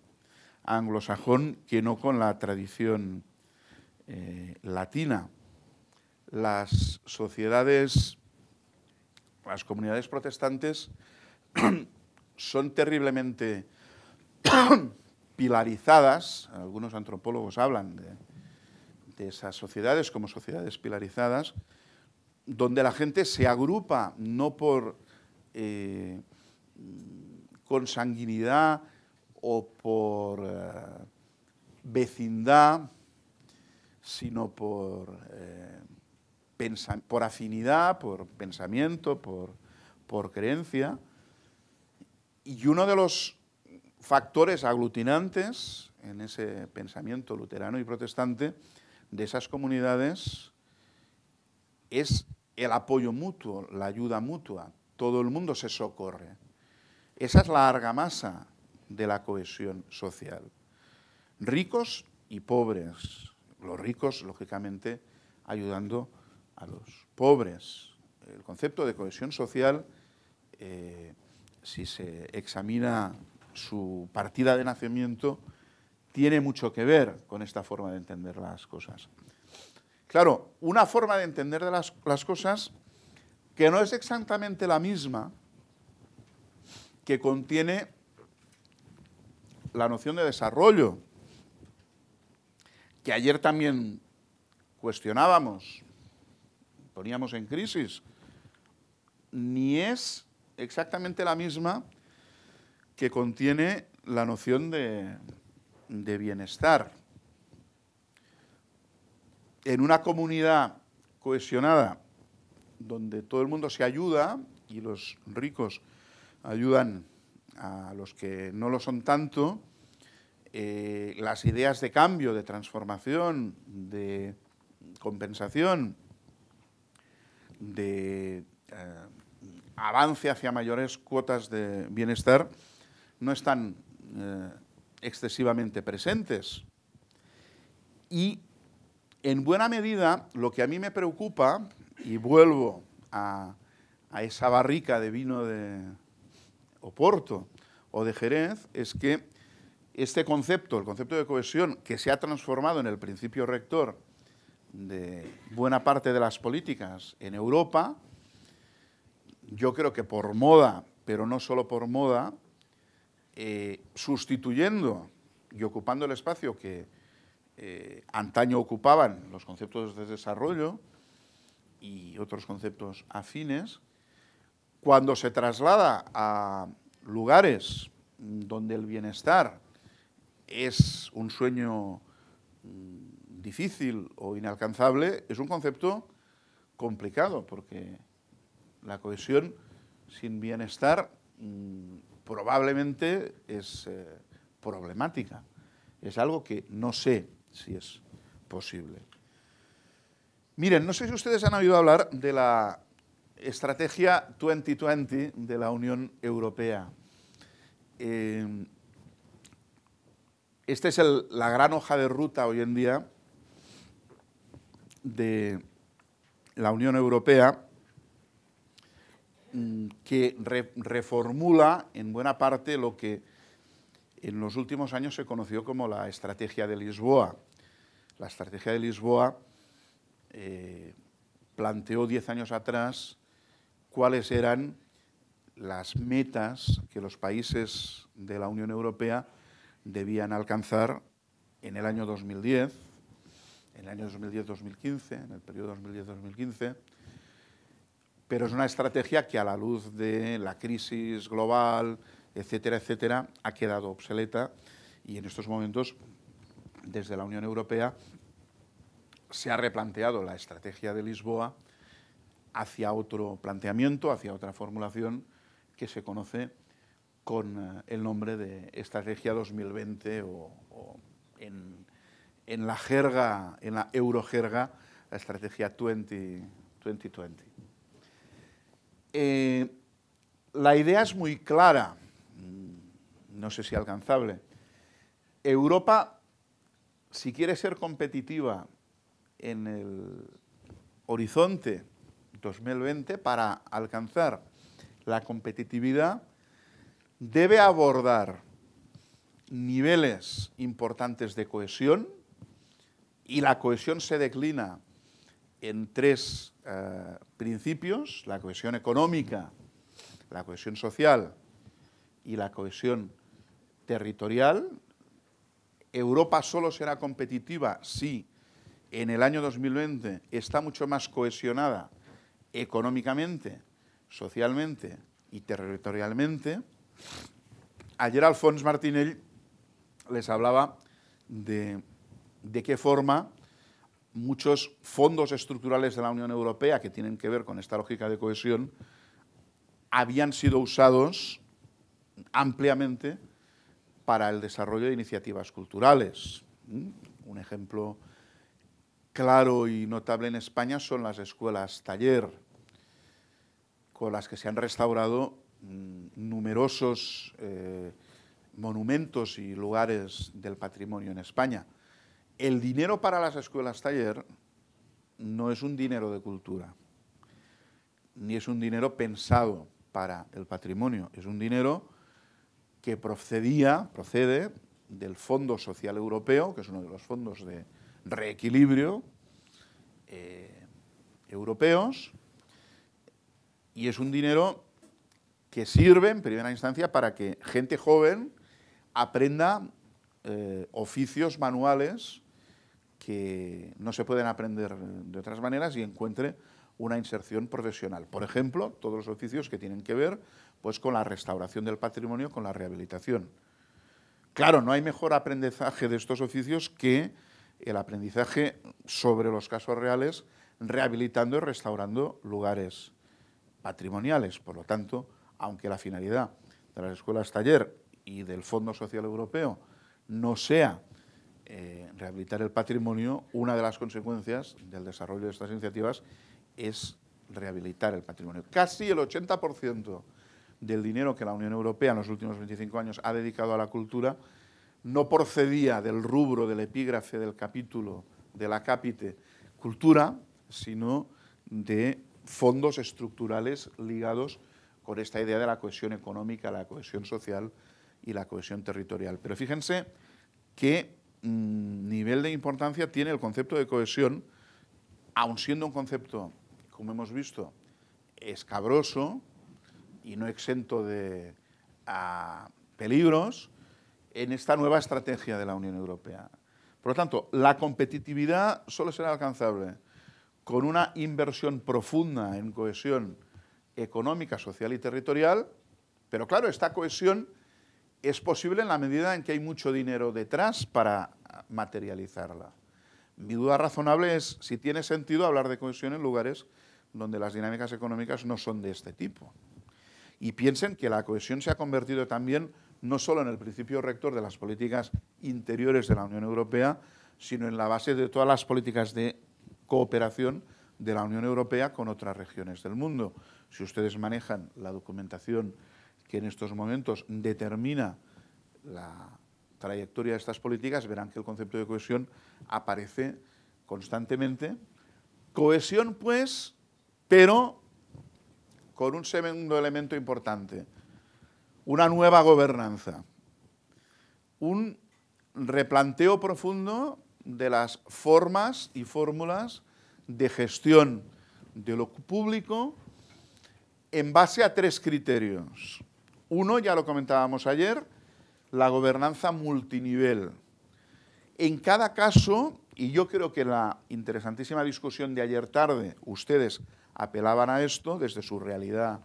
anglosajón que no con la tradición latina. Las sociedades, las comunidades protestantes son terriblemente pilarizadas. Algunos antropólogos hablan de esas sociedades como sociedades pilarizadas, donde la gente se agrupa no por consanguinidad o por vecindad, sino por afinidad, por pensamiento, por creencia. Y uno de los factores aglutinantes en ese pensamiento luterano y protestante de esas comunidades es el apoyo mutuo, la ayuda mutua. Todo el mundo se socorre. Esa es la argamasa de la cohesión social. Ricos y pobres. Los ricos, lógicamente, ayudando a los pobres. El concepto de cohesión social, si se examina su partida de nacimiento, tiene mucho que ver con esta forma de entender las cosas. Claro, una forma de entender de las cosas que no es exactamente la misma que contiene la noción de desarrollo, que ayer también cuestionábamos, poníamos en crisis, ni es exactamente la misma que contiene la noción de bienestar. En una comunidad cohesionada, donde todo el mundo se ayuda y los ricos ayudan a los que no lo son tanto, las ideas de cambio, de transformación, de compensación, de avance hacia mayores cuotas de bienestar, no están excesivamente presentes. Y en buena medida, lo que a mí me preocupa, y vuelvo a esa barrica de vino de Oporto o de Jerez, es que este concepto, el concepto de cohesión, que se ha transformado en el principio rector de buena parte de las políticas en Europa, yo creo que por moda, pero no solo por moda, sustituyendo y ocupando el espacio que antaño ocupaban los conceptos de desarrollo y otros conceptos afines, cuando se traslada a lugares donde el bienestar es un sueño difícil o inalcanzable, es un concepto complicado, porque la cohesión sin bienestar probablemente es problemática. Es algo que no sé si es posible. Miren, no sé si ustedes han oído hablar de la Estrategia 2020 de la Unión Europea. Esta es la gran hoja de ruta hoy en día de la Unión Europea, que reformula en buena parte lo que en los últimos años se conoció como la Estrategia de Lisboa. La Estrategia de Lisboa planteó 10 años atrás cuáles eran las metas que los países de la Unión Europea debían alcanzar en el año 2010, en el año 2010-2015, en el periodo 2010-2015, pero es una estrategia que a la luz de la crisis global, etcétera, etcétera, ha quedado obsoleta y en estos momentos, desde la Unión Europea, se ha replanteado la Estrategia de Lisboa hacia otro planteamiento, hacia otra formulación que se conoce con el nombre de Estrategia 2020 o en la jerga, en la eurojerga, la Estrategia 2020. La idea es muy clara, no sé si alcanzable. Europa, si quiere ser competitiva en el horizonte 2020, para alcanzar la competitividad, debe abordar niveles importantes de cohesión, y la cohesión se declina en tres principios: la cohesión económica, la cohesión social y la cohesión territorial. Europa solo será competitiva si en el año 2020 está mucho más cohesionada económicamente, socialmente y territorialmente. Ayer Alfons Martinell les hablaba de qué forma muchos fondos estructurales de la Unión Europea que tienen que ver con esta lógica de cohesión habían sido usados ampliamente para el desarrollo de iniciativas culturales. Un ejemplo claro y notable en España son las escuelas taller, con las que se han restaurado numerosos monumentos y lugares del patrimonio en España. El dinero para las escuelas taller no es un dinero de cultura, ni es un dinero pensado para el patrimonio, es un dinero que procede del Fondo Social Europeo, que es uno de los fondos de reequilibrio europeos, y es un dinero que sirve en primera instancia para que gente joven aprenda oficios manuales que no se pueden aprender de otras maneras y encuentre una inserción profesional. Por ejemplo, todos los oficios que tienen que ver pues, con la restauración del patrimonio, con la rehabilitación. Claro, no hay mejor aprendizaje de estos oficios que el aprendizaje sobre los casos reales, rehabilitando y restaurando lugares patrimoniales. Por lo tanto, aunque la finalidad de las escuelas taller y del Fondo Social Europeo no sea rehabilitar el patrimonio, una de las consecuencias del desarrollo de estas iniciativas es rehabilitar el patrimonio. Casi el 80% del dinero que la Unión Europea en los últimos 25 años ha dedicado a la cultura no procedía del rubro, del epígrafe, del capítulo, de la cápite cultura, sino de fondos estructurales ligados con esta idea de la cohesión económica, la cohesión social y la cohesión territorial. Pero fíjense qué nivel de importancia tiene el concepto de cohesión, aun siendo un concepto, como hemos visto, escabroso y no exento de peligros en esta nueva estrategia de la Unión Europea. Por lo tanto, la competitividad solo será alcanzable con una inversión profunda en cohesión económica, social y territorial, pero claro, esta cohesión es posible en la medida en que hay mucho dinero detrás para materializarla. Mi duda razonable es si tiene sentido hablar de cohesión en lugares donde las dinámicas económicas no son de este tipo. Y piensen que la cohesión se ha convertido también no solo en el principio rector de las políticas interiores de la Unión Europea, sino en la base de todas las políticas de cooperación de la Unión Europea con otras regiones del mundo. Si ustedes manejan la documentación que en estos momentos determina la trayectoria de estas políticas, verán que el concepto de cohesión aparece constantemente. Cohesión, pues, pero con un segundo elemento importante, una nueva gobernanza, un replanteo profundo de las formas y fórmulas de gestión de lo público en base a 3 criterios. Uno, ya lo comentábamos ayer, la gobernanza multinivel. En cada caso, y yo creo que en la interesantísima discusión de ayer tarde, ustedes apelaban a esto desde su realidad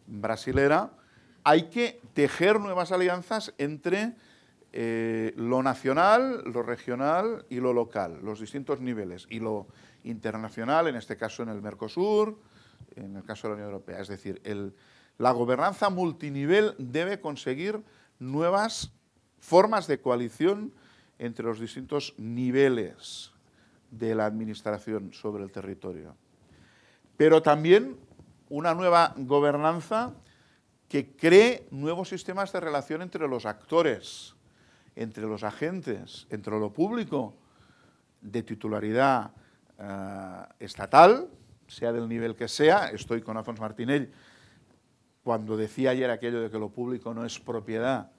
brasilera, hay que tejer nuevas alianzas entre lo nacional, lo regional y lo local, los distintos niveles, y lo internacional, en este caso en el Mercosur, en el caso de la Unión Europea. Es decir, la gobernanza multinivel debe conseguir nuevas formas de coalición entre los distintos niveles de la administración sobre el territorio. Pero también una nueva gobernanza que cree nuevos sistemas de relación entre los actores, entre los agentes, entre lo público de titularidad estatal, sea del nivel que sea. Estoy con Alfons Martinell cuando decía ayer aquello de que lo público no es propiedad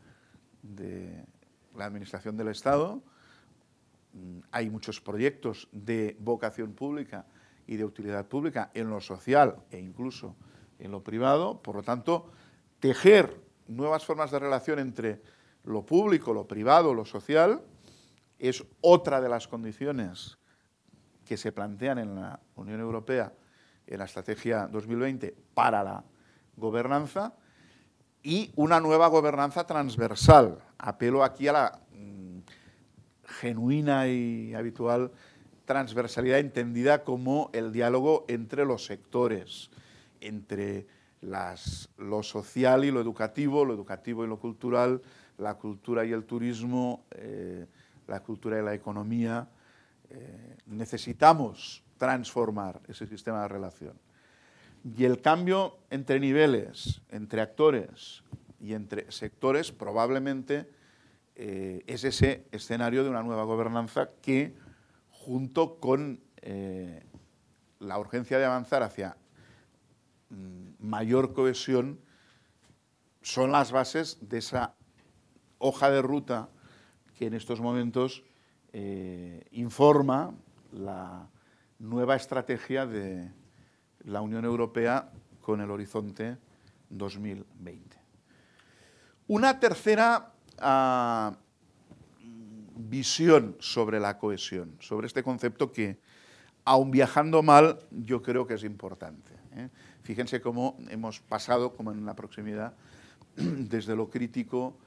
de la administración del Estado. Hay muchos proyectos de vocación pública y de utilidad pública en lo social e incluso en lo privado. Por lo tanto, tejer nuevas formas de relación entre lo público, lo privado, lo social, es otra de las condiciones que se plantean en la Unión Europea en la Estrategia 2020 para la gobernanza, y una nueva gobernanza transversal. Apelo aquí a la genuina y habitual transversalidad entendida como el diálogo entre los sectores, entre lo social y lo educativo y lo cultural, la cultura y el turismo, la cultura y la economía. Necesitamos transformar ese sistema de relación. Y el cambio entre niveles, entre actores y entre sectores probablemente es ese escenario de una nueva gobernanza que, junto con la urgencia de avanzar hacia mayor cohesión, son las bases de esa hoja de ruta que en estos momentos informa la nueva estrategia de la Unión Europea con el horizonte 2020. Una tercera visión sobre la cohesión, sobre este concepto que, aun viajando mal, yo creo que es importante. Fíjense cómo hemos pasado, como en la proximidad, desde lo crítico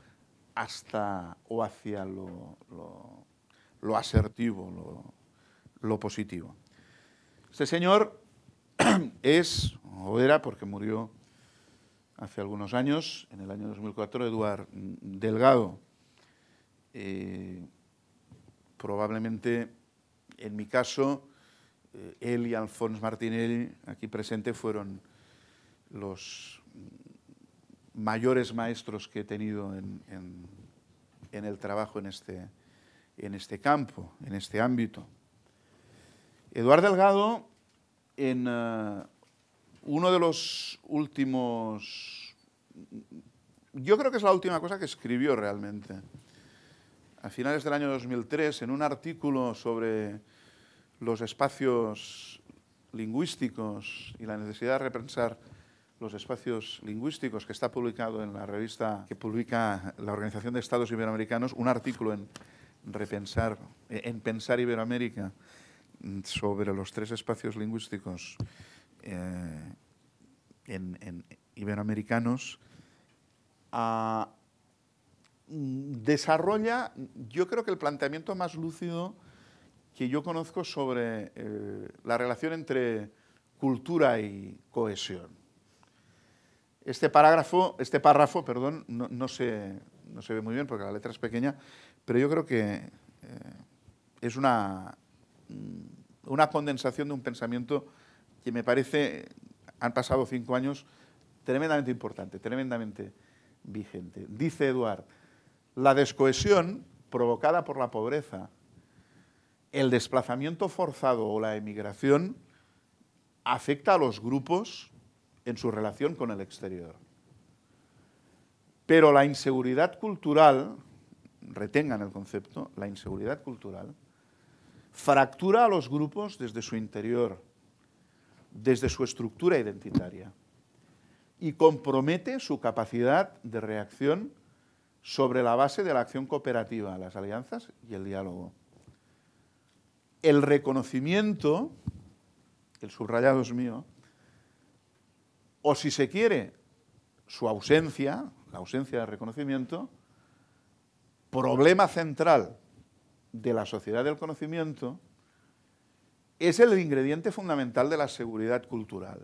hasta o hacia lo asertivo, lo positivo. Este señor es, o era, porque murió hace algunos años, en el año 2004, Eduard Delgado. Probablemente, en mi caso, él y Alfons Martinell, aquí presente, fueron los mayores maestros que he tenido en el trabajo en este campo, en este ámbito. Eduard Delgado, en uno de los últimos, yo creo que es la última cosa que escribió realmente, a finales del año 2003, en un artículo sobre los espacios lingüísticos y la necesidad de repensar los espacios lingüísticos, que está publicado en la revista que publica la Organización de Estados Iberoamericanos, un artículo en Pensar Iberoamérica sobre los 3 espacios lingüísticos iberoamericanos, desarrolla, yo creo que el planteamiento más lúcido que yo conozco sobre la relación entre cultura y cohesión. Este párrafo, no se ve muy bien porque la letra es pequeña, pero yo creo que es una condensación de un pensamiento que me parece, han pasado 5 años, tremendamente importante, tremendamente vigente. Dice Eduard, la descohesión provocada por la pobreza, el desplazamiento forzado o la emigración afecta a los grupos en su relación con el exterior. Pero la inseguridad cultural, retengan el concepto, la inseguridad cultural, fractura a los grupos desde su interior, desde su estructura identitaria, y compromete su capacidad de reacción sobre la base de la acción cooperativa, las alianzas y el diálogo. El reconocimiento, el subrayado es mío, o si se quiere, su ausencia, la ausencia de reconocimiento, problema central de la sociedad del conocimiento, es el ingrediente fundamental de la seguridad cultural.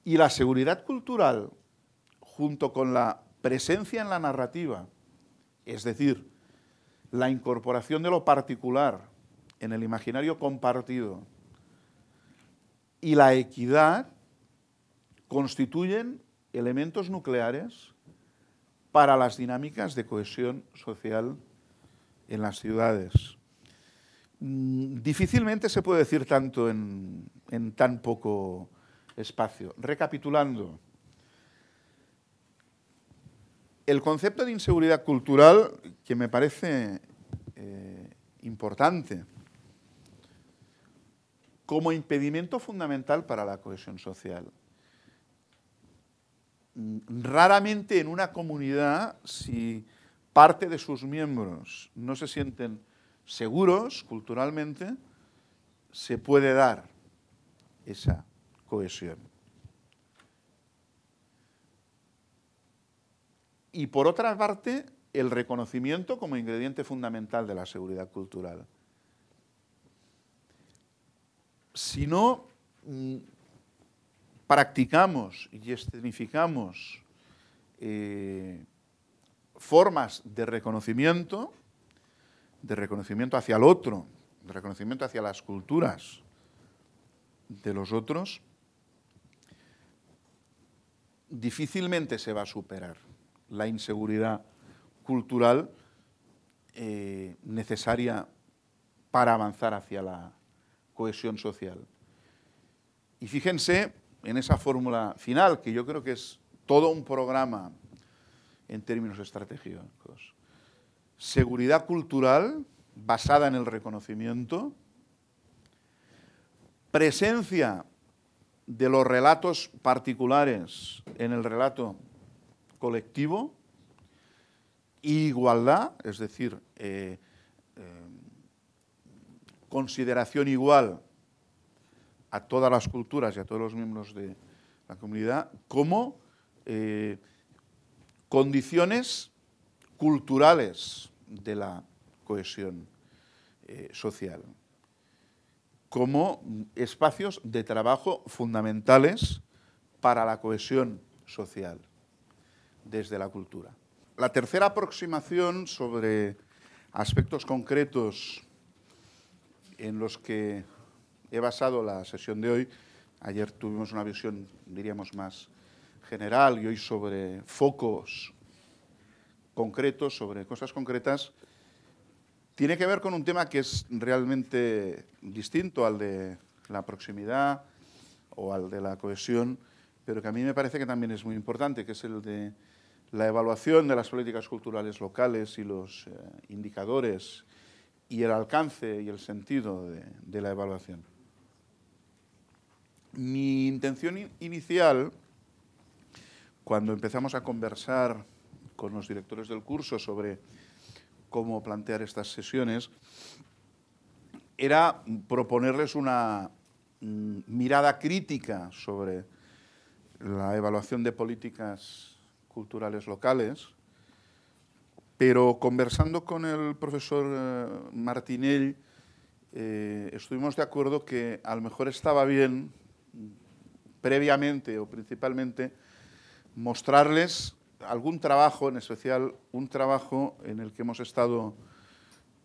Y la seguridad cultural, junto con la presencia en la narrativa, es decir, la incorporación de lo particular en el imaginario compartido, y la equidad, constituyen elementos nucleares para las dinámicas de cohesión social en las ciudades. Difícilmente se puede decir tanto en tan poco espacio. Recapitulando, el concepto de inseguridad cultural, que me parece importante, como impedimento fundamental para la cohesión social. Raramente en una comunidad, si parte de sus miembros no se sienten seguros culturalmente, se puede dar esa cohesión. Y por otra parte, el reconocimiento como ingrediente fundamental de la seguridad cultural. Si no practicamos y escenificamos formas de reconocimiento hacia el otro, de reconocimiento hacia las culturas de los otros, difícilmente se va a superar la inseguridad cultural necesaria para avanzar hacia la cohesión social. Y fíjense en esa fórmula final, que yo creo que es todo un programa en términos estratégicos. Seguridad cultural basada en el reconocimiento, presencia de los relatos particulares en el relato colectivo, y igualdad, es decir, consideración igual a todas las culturas y a todos los miembros de la comunidad como condiciones culturales de la cohesión social, como espacios de trabajo fundamentales para la cohesión social desde la cultura. La tercera aproximación sobre aspectos concretos en los que he basado la sesión de hoy, ayer tuvimos una visión, diríamos, más general y hoy sobre focos concretos, sobre cosas concretas, tiene que ver con un tema que es realmente distinto al de la proximidad o al de la cohesión, pero que a mí me parece que también es muy importante, que es el de la evaluación de las políticas culturales locales y los indicadores y el alcance y el sentido de la evaluación. Mi intención inicial, cuando empezamos a conversar con los directores del curso sobre cómo plantear estas sesiones, era proponerles una mirada crítica sobre la evaluación de políticas culturales locales, pero conversando con el profesor Martinell, estuvimos de acuerdo que a lo mejor estaba bien, previamente o principalmente, mostrarles algún trabajo, en especial un trabajo en el que hemos estado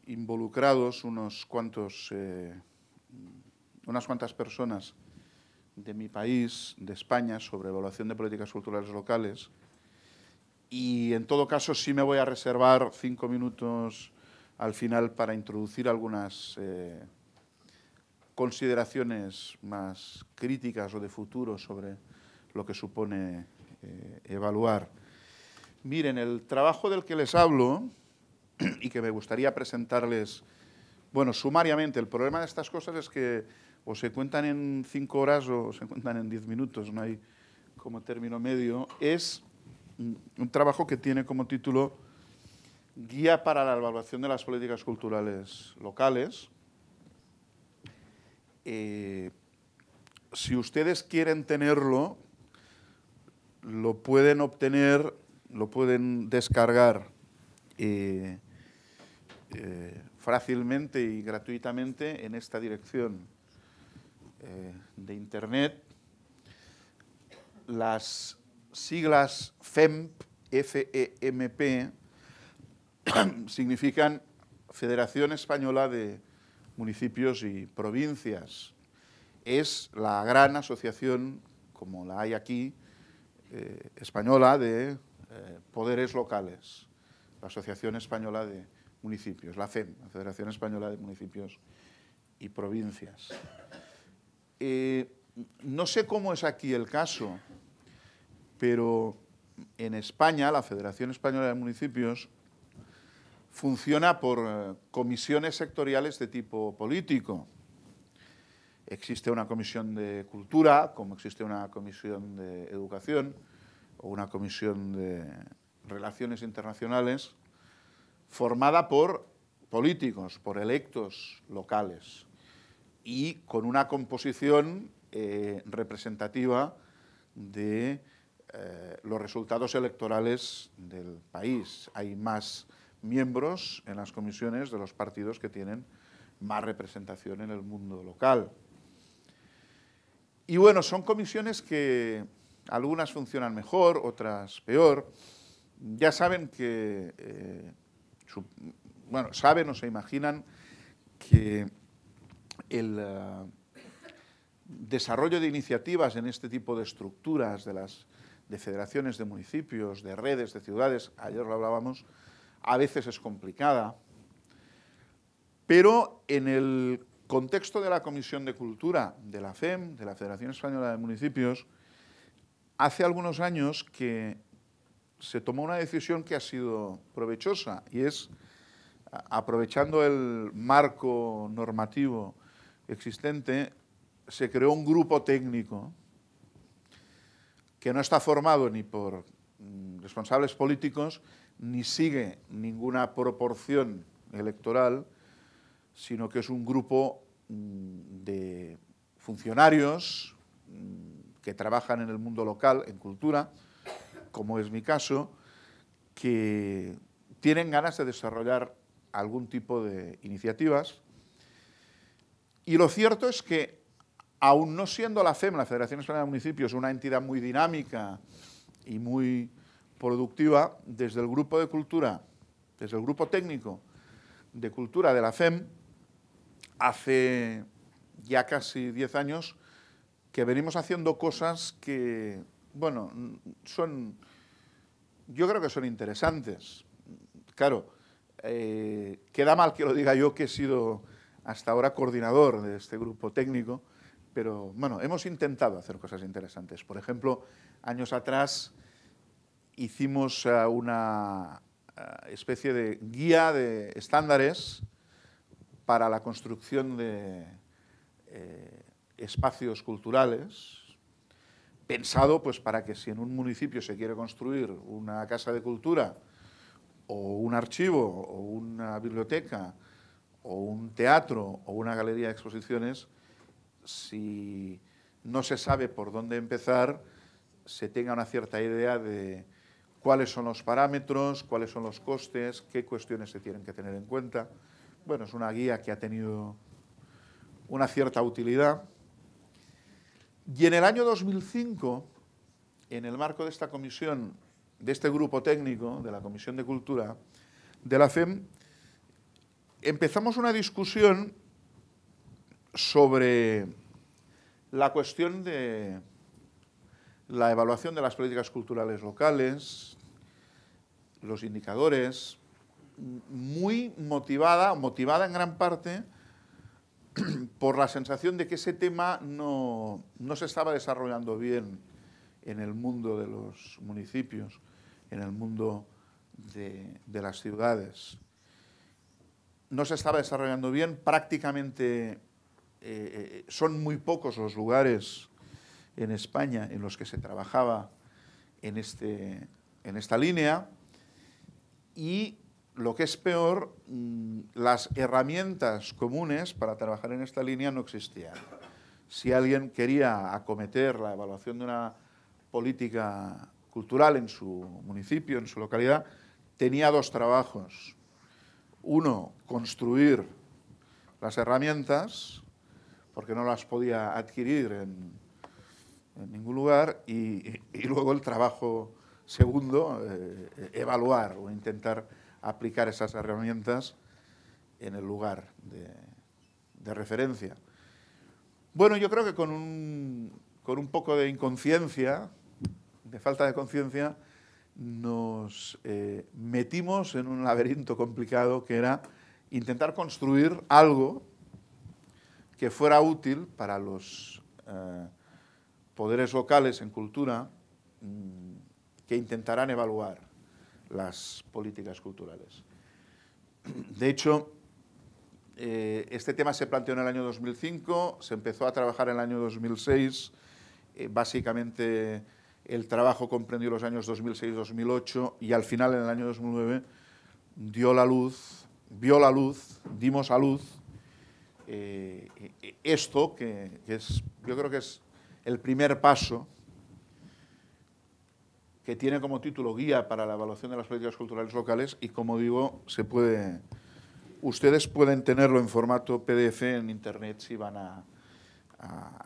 involucrados unas cuantas personas de mi país, de España, sobre evaluación de políticas culturales locales. Y en todo caso sí me voy a reservar 5 minutos al final para introducir algunas consideraciones más críticas o de futuro sobre lo que supone evaluar. Miren, el trabajo del que les hablo y que me gustaría presentarles, bueno, sumariamente, el problema de estas cosas es que o se cuentan en 5 horas o se cuentan en 10 minutos, no hay como término medio, es un trabajo que tiene como título Guía para la evaluación de las políticas culturales locales. Si ustedes quieren tenerlo, lo pueden obtener, lo pueden descargar fácilmente y gratuitamente en esta dirección de Internet. Las siglas FEMP, F-E-M-P, significan Federación Española de Municipios y Provincias. Es la gran asociación, como la hay aquí, española de poderes locales, la Asociación Española de Municipios, la FEM, la Federación Española de Municipios y Provincias. No sé cómo es aquí el caso, pero en España la Federación Española de Municipios funciona por comisiones sectoriales de tipo político. Existe una comisión de cultura, como existe una comisión de educación o una comisión de relaciones internacionales, formada por políticos, por electos locales y con una composición representativa de los resultados electorales del país. Hay más miembros en las comisiones de los partidos que tienen más representación en el mundo local. Y bueno, son comisiones que algunas funcionan mejor, otras peor. Ya saben que, saben o se imaginan que el desarrollo de iniciativas en este tipo de estructuras de federaciones de municipios, de redes, de ciudades, ayer lo hablábamos, a veces es complicada, pero en el contexto de la Comisión de Cultura de la FEM, de la Federación Española de Municipios, hace algunos años que se tomó una decisión que ha sido provechosa y es, aprovechando el marco normativo existente, se creó un grupo técnico que no está formado ni por responsables políticos ni sigue ninguna proporción electoral, sino que es un grupo de funcionarios que trabajan en el mundo local, en cultura, como es mi caso, que tienen ganas de desarrollar algún tipo de iniciativas. Y lo cierto es que, aun no siendo la FEM, la Federación Española de Municipios, una entidad muy dinámica y muy productiva, desde el grupo de cultura, desde el grupo técnico de cultura de la FEM, hace ya casi 10 años que venimos haciendo cosas que, bueno, yo creo que son interesantes. Claro, queda mal que lo diga yo, que he sido hasta ahora coordinador de este grupo técnico, pero bueno, hemos intentado hacer cosas interesantes. Por ejemplo, años atrás hicimos una especie de guía de estándares para la construcción de espacios culturales, pensado pues para que si en un municipio se quiere construir una casa de cultura o un archivo o una biblioteca o un teatro o una galería de exposiciones, si no se sabe por dónde empezar, se tenga una cierta idea de cuáles son los parámetros, cuáles son los costes, qué cuestiones se tienen que tener en cuenta. Bueno, es una guía que ha tenido una cierta utilidad. Y en el año 2005, en el marco de esta comisión, de este grupo técnico, de la Comisión de Cultura de la FEM, empezamos una discusión sobre la cuestión de la evaluación de las políticas culturales locales, los indicadores, muy motivada en gran parte por la sensación de que ese tema no se estaba desarrollando bien en el mundo de los municipios, en el mundo de las ciudades. No se estaba desarrollando bien, prácticamente son muy pocos los lugares en España en los que se trabajaba en esta línea, y lo que es peor, las herramientas comunes para trabajar en esta línea no existían. Si alguien quería acometer la evaluación de una política cultural en su municipio, en su localidad, tenía dos trabajos. Uno, construir las herramientas, porque no las podía adquirir en ningún lugar, y luego el trabajo segundo, evaluar o intentar aplicar esas herramientas en el lugar de referencia. Bueno, yo creo que con un poco de inconsciencia, de falta de conciencia, nos metimos en un laberinto complicado que era intentar construir algo que fuera útil para los poderes locales en cultura que intentarán evaluar las políticas culturales. De hecho, este tema se planteó en el año 2005, se empezó a trabajar en el año 2006, básicamente el trabajo comprendió los años 2006-2008 y al final, en el año 2009, dimos a luz esto que es, yo creo que es el primer paso, que tiene como título Guía para la evaluación de las políticas culturales locales, y como digo, ustedes pueden tenerlo en formato PDF en internet si van a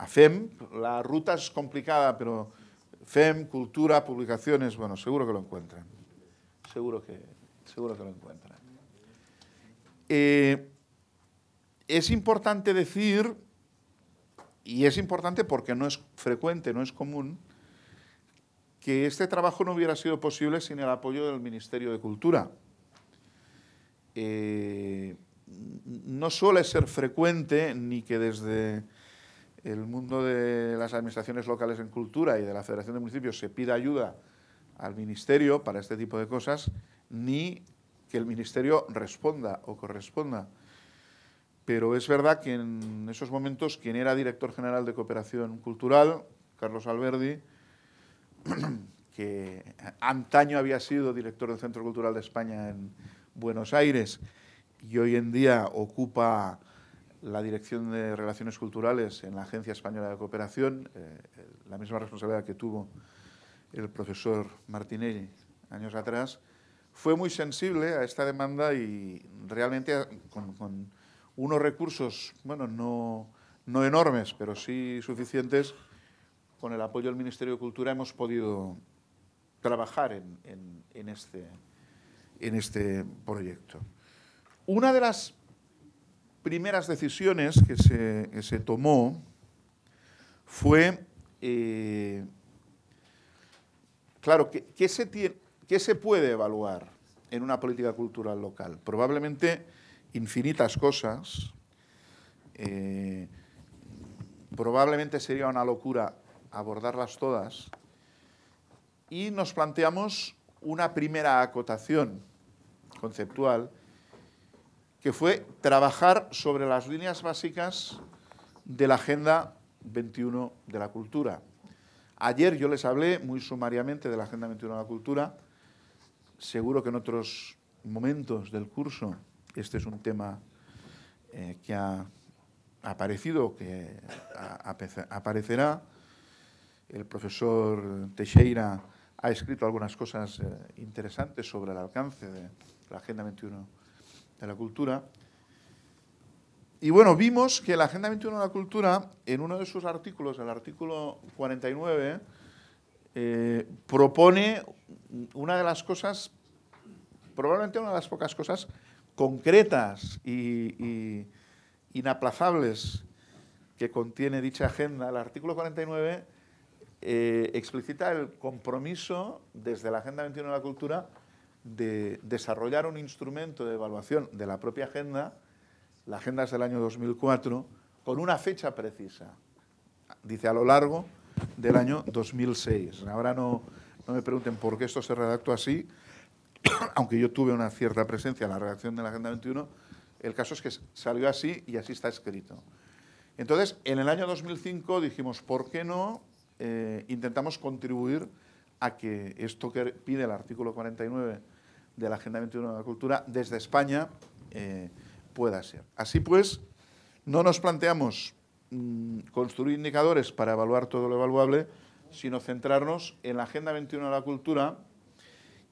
FEM. La ruta es complicada, pero FEM, Cultura, Publicaciones, bueno, seguro que lo encuentran. Seguro que lo encuentran. Es importante decir, y es importante porque no es frecuente, no es común, que este trabajo no hubiera sido posible sin el apoyo del Ministerio de Cultura. No suele ser frecuente ni que desde el mundo de las administraciones locales en cultura y de la Federación de Municipios se pida ayuda al Ministerio para este tipo de cosas, ni que el Ministerio responda o corresponda. Pero es verdad que en esos momentos quien era director general de Cooperación Cultural, Carlos Alberdi, que antaño había sido director del Centro Cultural de España en Buenos Aires y hoy en día ocupa la Dirección de Relaciones Culturales en la Agencia Española de Cooperación, la misma responsabilidad que tuvo el profesor Martinelli años atrás, fue muy sensible a esta demanda y realmente con unos recursos, bueno, no enormes, pero sí suficientes, con el apoyo del Ministerio de Cultura hemos podido trabajar en este proyecto. Una de las primeras decisiones que se tomó fue, claro, ¿qué se puede evaluar en una política cultural local? Probablemente infinitas cosas. Probablemente sería una locura abordarlas todas, y nos planteamos una primera acotación conceptual, que fue trabajar sobre las líneas básicas de la Agenda 21 de la Cultura. Ayer yo les hablé muy sumariamente de la Agenda 21 de la Cultura. Seguro que en otros momentos del curso este es un tema que ha aparecido, que aparecerá. El profesor Teixeira ha escrito algunas cosas interesantes sobre el alcance de la Agenda 21 de la Cultura. Y bueno, vimos que la Agenda 21 de la Cultura, en uno de sus artículos, el artículo 49, propone una de las cosas, probablemente una de las pocas cosas concretas y inaplazables que contiene dicha agenda. El artículo 49 explicita el compromiso desde la Agenda 21 de la Cultura de desarrollar un instrumento de evaluación de la propia agenda. La agenda es del año 2004, con una fecha precisa. Dice, a lo largo del año 2006. Ahora no me pregunten por qué esto se redactó así, aunque yo tuve una cierta presencia en la redacción de la Agenda 21, el caso es que salió así y así está escrito. Entonces, en el año 2005 dijimos, ¿por qué no intentamos contribuir a que esto que pide el artículo 49 de la Agenda 21 de la Cultura desde España pueda ser? Así pues, no nos planteamos construir indicadores para evaluar todo lo evaluable, sino centrarnos en la Agenda 21 de la Cultura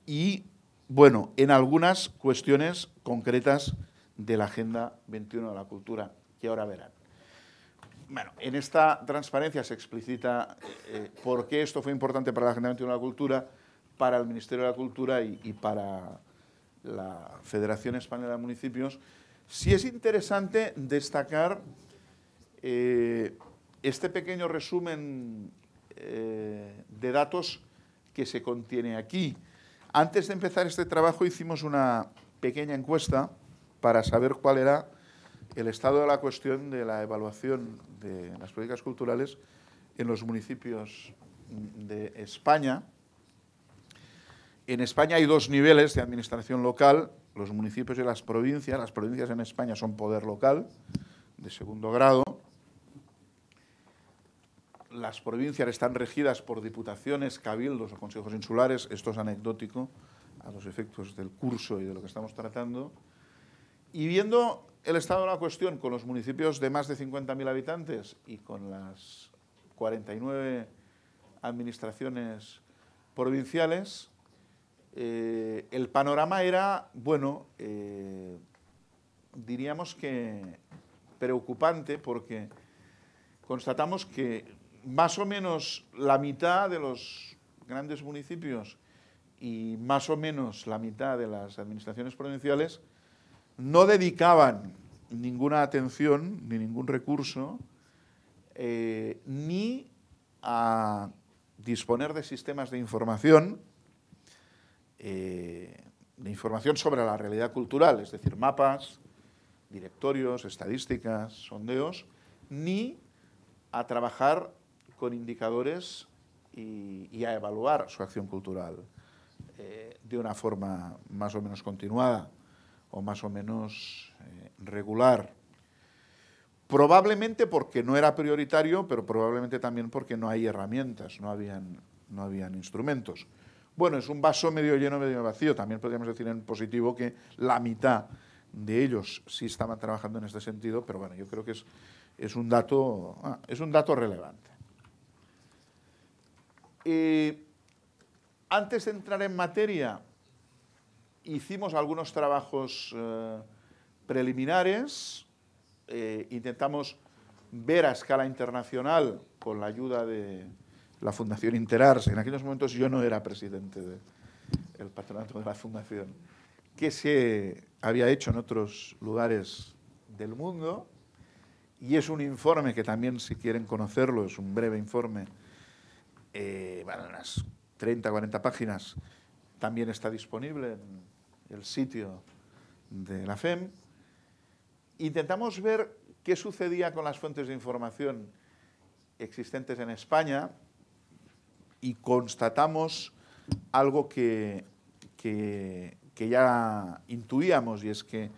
y, bueno, en algunas cuestiones concretas de la Agenda 21 de la Cultura, que ahora verán. Bueno, en esta transparencia se explicita por qué esto fue importante para la Agenda 21 de la Cultura, para el Ministerio de la Cultura y para la Federación Española de Municipios. Sí es interesante destacar este pequeño resumen de datos que se contiene aquí. Antes de empezar este trabajo hicimos una pequeña encuesta para saber cuál era el estado de la cuestión de la evaluación de las políticas culturales en los municipios de España. En España hay dos niveles de administración local, los municipios y las provincias. Las provincias en España son poder local, de segundo grado. Las provincias están regidas por diputaciones, cabildos o consejos insulares. Esto es anecdótico a los efectos del curso y de lo que estamos tratando. Y viendo el estado de la cuestión con los municipios de más de 50.000 habitantes y con las 49 administraciones provinciales, el panorama era, bueno, diríamos que preocupante, porque constatamos que más o menos la mitad de los grandes municipios y más o menos la mitad de las administraciones provinciales no dedicaban ninguna atención ni ningún recurso ni a disponer de sistemas de información sobre la realidad cultural, es decir, mapas, directorios, estadísticas, sondeos, ni a trabajar con indicadores y a evaluar su acción cultural de una forma más o menos continuada o más o menos regular. Probablemente porque no era prioritario, pero probablemente también porque no hay herramientas, no habían instrumentos. Bueno, es un vaso medio lleno, medio vacío. También podríamos decir en positivo que la mitad de ellos sí estaban trabajando en este sentido, pero bueno, yo creo que es un dato relevante. Antes de entrar en materia, hicimos algunos trabajos preliminares, intentamos ver a escala internacional con la ayuda de la Fundación Interars. En aquellos momentos yo no era presidente del patronato de la Fundación, que se había hecho en otros lugares del mundo, y es un informe que también, si quieren conocerlo, es un breve informe, bueno, unas 30, 40 páginas, también está disponible en el sitio de la FEM. Intentamos ver qué sucedía con las fuentes de información existentes en España y constatamos algo que ya intuíamos, y es que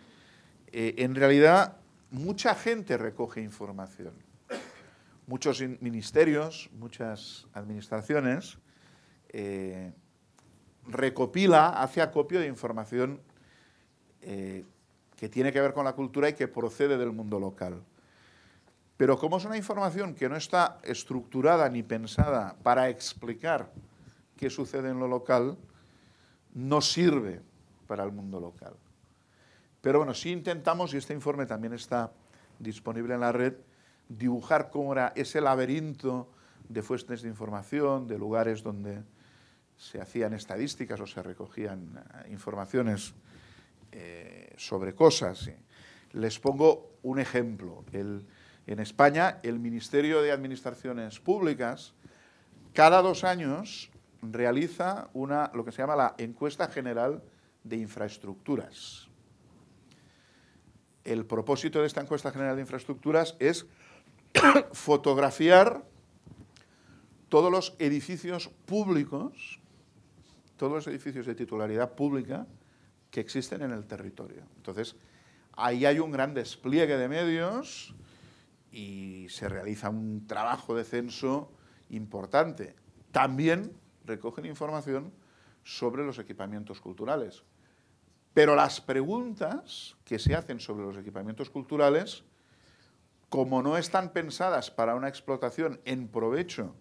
en realidad mucha gente recoge información. muchos ministerios, muchas administraciones, hace acopio de información que tiene que ver con la cultura y que procede del mundo local. Pero como es una información que no está estructurada ni pensada para explicar qué sucede en lo local, no sirve para el mundo local. Pero bueno, sí intentamos, y este informe también está disponible en la red, dibujar cómo era ese laberinto de fuentes de información, de lugares donde se hacían estadísticas o se recogían informaciones sobre cosas. Les pongo un ejemplo. En España, el Ministerio de Administraciones Públicas, cada 2 años, realiza lo que se llama la Encuesta General de Infraestructuras. El propósito de esta Encuesta General de Infraestructuras es fotografiar todos los edificios públicos, todos los edificios de titularidad pública que existen en el territorio. Entonces, ahí hay un gran despliegue de medios y se realiza un trabajo de censo importante. También recogen información sobre los equipamientos culturales. Pero las preguntas que se hacen sobre los equipamientos culturales, como no están pensadas para una explotación en provecho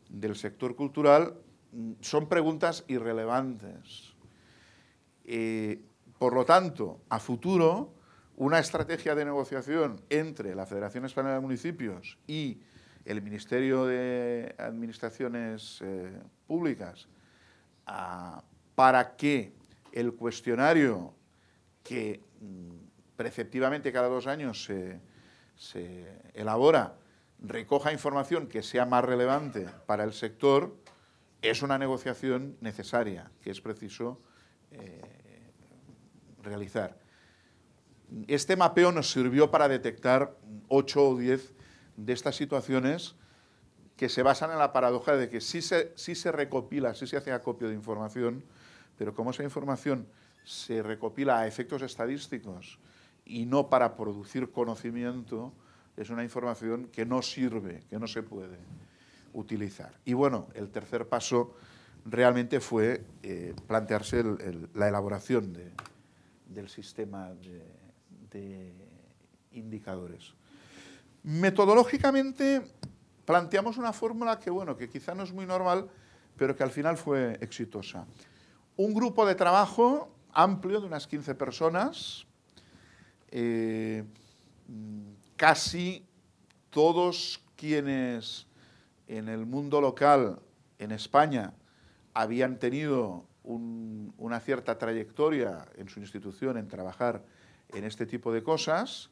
del sector cultural, son preguntas irrelevantes. Por lo tanto, a futuro, una estrategia de negociación entre la Federación Española de Municipios y el Ministerio de Administraciones Públicas para que el cuestionario que preceptivamente cada 2 años se elabora recoja información que sea más relevante para el sector, es una negociación necesaria que es preciso realizar. Este mapeo nos sirvió para detectar 8 o 10 de estas situaciones que se basan en la paradoja de que sí se recopila, sí se hace acopio de información, pero como esa información se recopila a efectos estadísticos y no para producir conocimiento, es una información que no sirve, que no se puede utilizar. Y bueno, el tercer paso realmente fue plantearse la elaboración del sistema de indicadores. Metodológicamente planteamos una fórmula que, bueno, que quizá no es muy normal, pero que al final fue exitosa. Un grupo de trabajo amplio de unas 15 personas, casi todos quienes en el mundo local en España habían tenido una cierta trayectoria en su institución en trabajar en este tipo de cosas,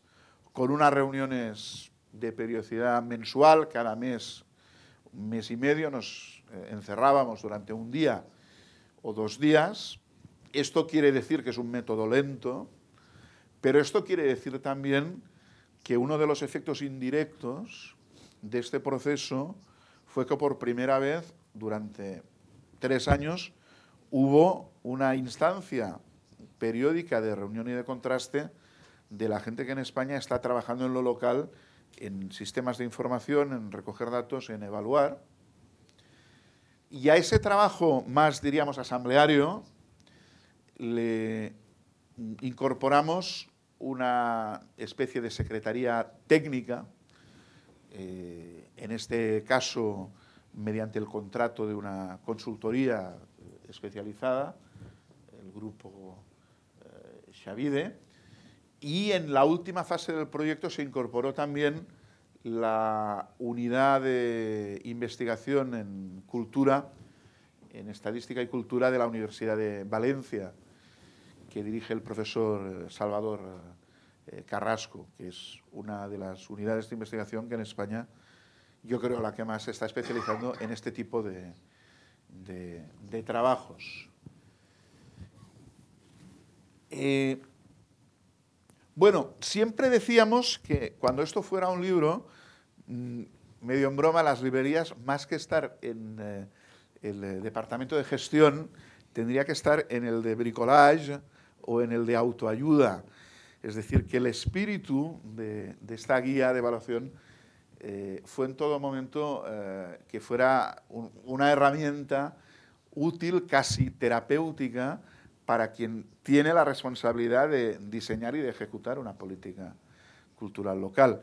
con unas reuniones de periodicidad mensual, cada mes, mes y medio, nos encerrábamos durante un día o 2 días. Esto quiere decir que es un método lento, pero esto quiere decir también que uno de los efectos indirectos de este proceso fue que por primera vez, durante 3 años, hubo una instancia periódica de reunión y de contraste de la gente que en España está trabajando en lo local, en sistemas de información, en recoger datos, en evaluar. Y a ese trabajo más, diríamos, asambleario, le incorporamos una especie de secretaría técnica, en este caso mediante el contrato de una consultoría especializada, el grupo Xavide, y en la última fase del proyecto se incorporó también la unidad de investigación en cultura, en estadística y cultura de la Universidad de Valencia, que dirige el profesor Salvador Carrasco, que es una de las unidades de investigación que en España yo creo la que más se está especializando en este tipo de trabajos. Bueno, siempre decíamos que cuando esto fuera un libro, medio en broma, las librerías, más que estar en el departamento de gestión, tendría que estar en el de bricolage o en el de autoayuda. Es decir, que el espíritu de esta guía de evaluación fue en todo momento que fuera una herramienta útil, casi terapéutica, para quien tiene la responsabilidad de diseñar y de ejecutar una política cultural local.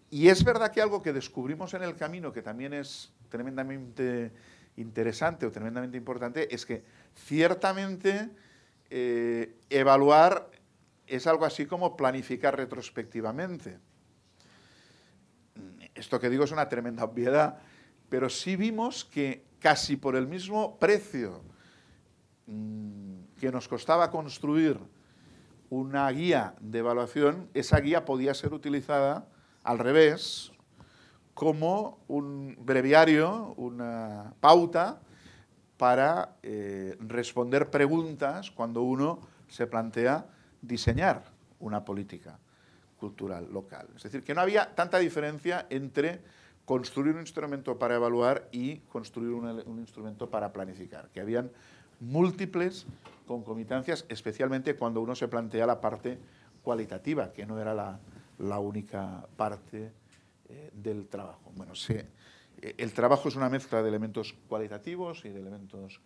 Y es verdad que algo que descubrimos en el camino, que también es tremendamente interesante o tremendamente importante, es que ciertamente evaluar es algo así como planificar retrospectivamente. Esto que digo es una tremenda obviedad, pero sí vimos que casi por el mismo precio que nos costaba construir una guía de evaluación, esa guía podía ser utilizada al revés, como un breviario, una pauta para responder preguntas cuando uno se plantea diseñar una política cultural local. Es decir, que no había tanta diferencia entre construir un instrumento para evaluar y construir un instrumento para planificar, que habían múltiples concomitancias, especialmente cuando uno se plantea la parte cualitativa, que no era la única parte del trabajo. Bueno, el trabajo es una mezcla de elementos cualitativos y de elementos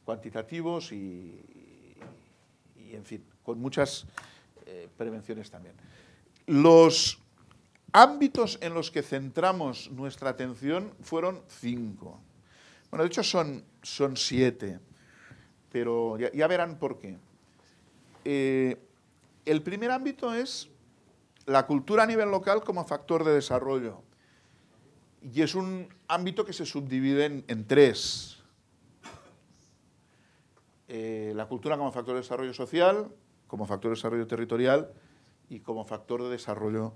cuantitativos y en fin, con muchas prevenciones también. Los ámbitos en los que centramos nuestra atención fueron 5. Bueno, de hecho son 7, pero ya verán por qué. El primer ámbito es la cultura a nivel local como factor de desarrollo. Y es un ámbito que se subdivide en 3. La cultura como factor de desarrollo social, como factor de desarrollo territorial y como factor de desarrollo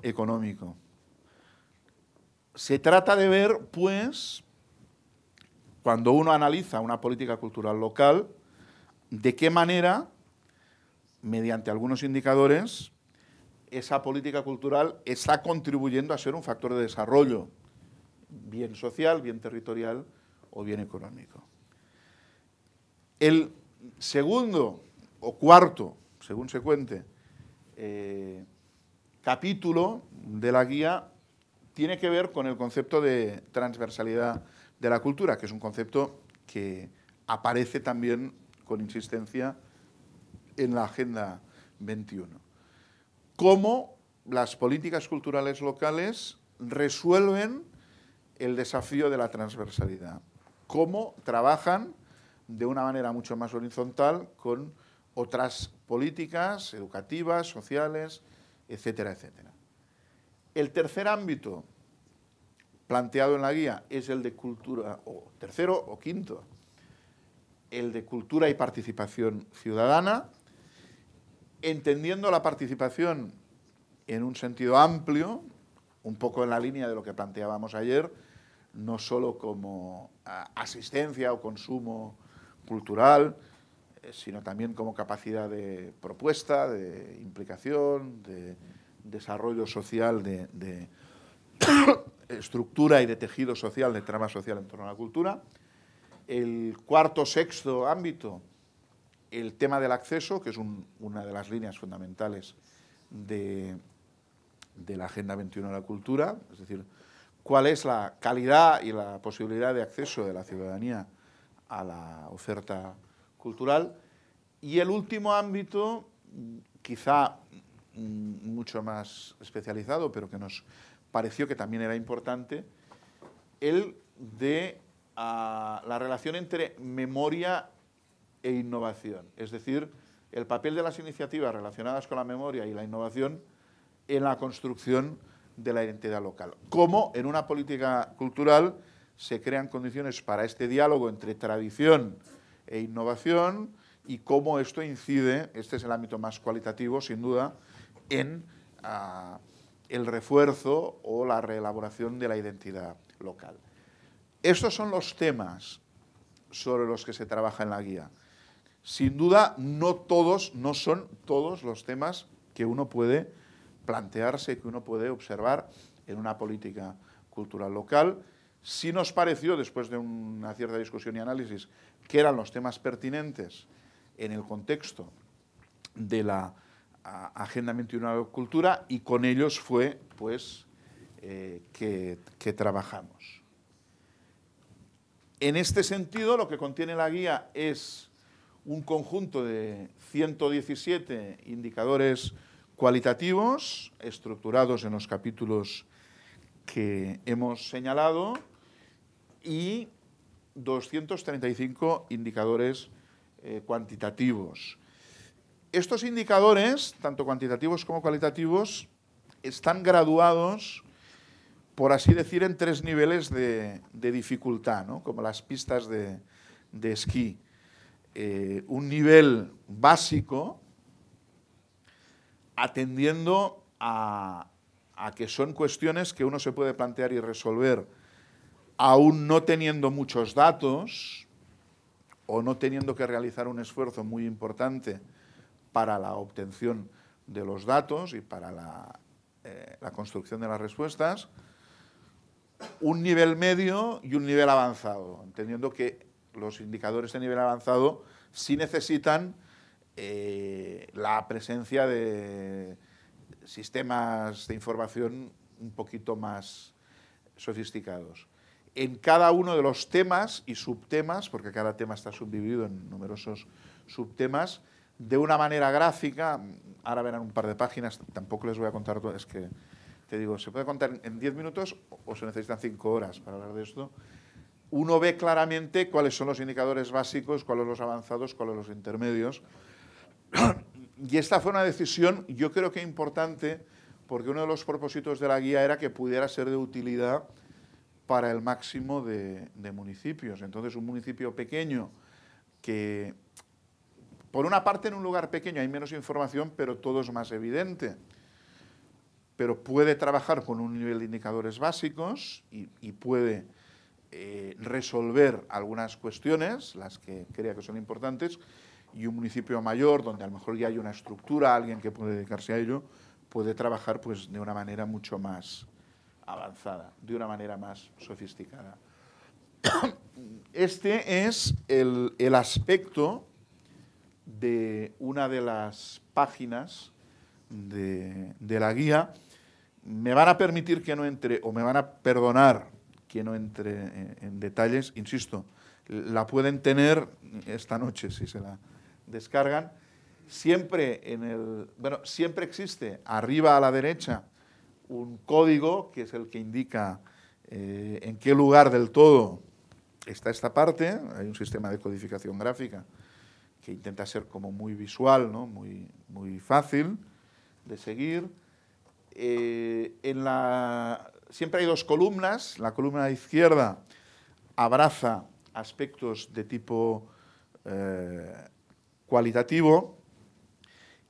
económico. Se trata de ver, pues, cuando uno analiza una política cultural local, de qué manera, mediante algunos indicadores, esa política cultural está contribuyendo a ser un factor de desarrollo, bien social, bien territorial o bien económico. El segundo o cuarto, según se cuente, capítulo de la guía tiene que ver con el concepto de transversalidad de la cultura, que es un concepto que aparece también con insistencia en la Agenda 21. Cómo las políticas culturales locales resuelven el desafío de la transversalidad, cómo trabajan de una manera mucho más horizontal con otras políticas educativas, sociales, etcétera, etcétera. El tercer ámbito planteado en la guía es el de cultura, o tercero o quinto, el de cultura y participación ciudadana, entendiendo la participación en un sentido amplio, un poco en la línea de lo que planteábamos ayer, no solo como asistencia o consumo cultural, sino también como capacidad de propuesta, de implicación, de desarrollo social, de estructura y de tejido social, de trama social en torno a la cultura. El cuarto, sexto ámbito, el tema del acceso, que es una de las líneas fundamentales de la Agenda 21 de la cultura, es decir, cuál es la calidad y la posibilidad de acceso de la ciudadanía a la oferta cultural. Y el último ámbito, quizá mucho más especializado, pero que nos pareció que también era importante, el de la relación entre memoria e innovación, es decir, el papel de las iniciativas relacionadas con la memoria y la innovación en la construcción de la identidad local. Cómo en una política cultural se crean condiciones para este diálogo entre tradición e innovación y cómo esto incide, este es el ámbito más cualitativo sin duda, en el refuerzo o la reelaboración de la identidad local. Estos son los temas sobre los que se trabaja en la guía. Sin duda, no son todos los temas que uno puede plantearse, que uno puede observar en una política cultural local. Sí nos pareció, después de una cierta discusión y análisis, que eran los temas pertinentes en el contexto de la Agenda 21 de la Cultura, y con ellos fue, pues, que trabajamos. En este sentido, lo que contiene la guía es un conjunto de 117 indicadores cualitativos estructurados en los capítulos que hemos señalado y 235 indicadores cuantitativos. Estos indicadores, tanto cuantitativos como cualitativos, están graduados, por así decir, en 3 niveles de dificultad, ¿no? Como las pistas de esquí. Un nivel básico, atendiendo a que son cuestiones que uno se puede plantear y resolver aún no teniendo muchos datos o no teniendo que realizar un esfuerzo muy importante para la obtención de los datos y para la construcción de las respuestas, un nivel medio y un nivel avanzado, entendiendo que los indicadores de nivel avanzado sí necesitan la presencia de sistemas de información un poquito más sofisticados. En cada uno de los temas y subtemas, porque cada tema está subdividido en numerosos subtemas, de una manera gráfica, ahora verán un par de páginas, tampoco les voy a contar todo, es que te digo, se puede contar en 10 minutos o se necesitan 5 horas para hablar de esto. Uno ve claramente cuáles son los indicadores básicos, cuáles los avanzados, cuáles los intermedios. Y esta fue una decisión, yo creo que importante, porque uno de los propósitos de la guía era que pudiera ser de utilidad para el máximo de municipios. Entonces, un municipio pequeño que, por una parte, en un lugar pequeño hay menos información, pero todo es más evidente. Pero puede trabajar con un nivel de indicadores básicos y puede resolver algunas cuestiones, las que crea que son importantes, y un municipio mayor, donde a lo mejor ya hay una estructura, alguien que puede dedicarse a ello, puede trabajar pues, de una manera mucho más avanzada, de una manera más sofisticada. Este es el aspecto de una de las páginas de la guía. Me van a permitir que no entre, o me van a perdonar que no entre en detalles, insisto, la pueden tener esta noche si se la descargan. Siempre siempre existe arriba a la derecha un código que es el que indica en qué lugar del todo está esta parte. Hay un sistema de codificación gráfica que intenta ser como muy visual, ¿no? muy fácil de seguir. Siempre hay 2 columnas. La columna izquierda abraza aspectos de tipo cualitativo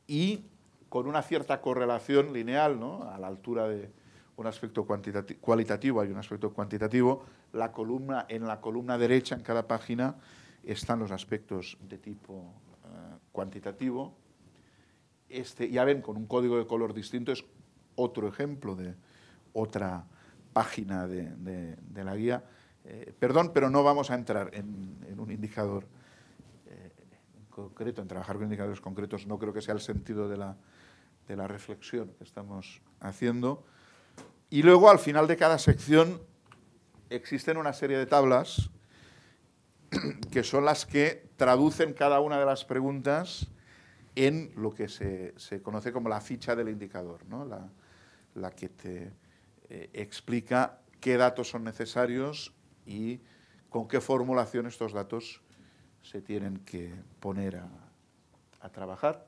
y con una cierta correlación lineal, ¿no? A la altura de un aspecto cualitativo hay un aspecto cuantitativo. En la columna derecha, en cada página, están los aspectos de tipo cuantitativo. Ya ven, con un código de color distinto, es otro ejemplo de otra página de la guía. Perdón, pero no vamos a entrar en un indicador concreto, en trabajar con indicadores concretos. No creo que sea el sentido de la reflexión que estamos haciendo. Y luego, al final de cada sección, existen una serie de tablas que son las que traducen cada una de las preguntas en lo que se conoce como la ficha del indicador, ¿no? La que te explica qué datos son necesarios y con qué formulación estos datos se tienen que poner a trabajar.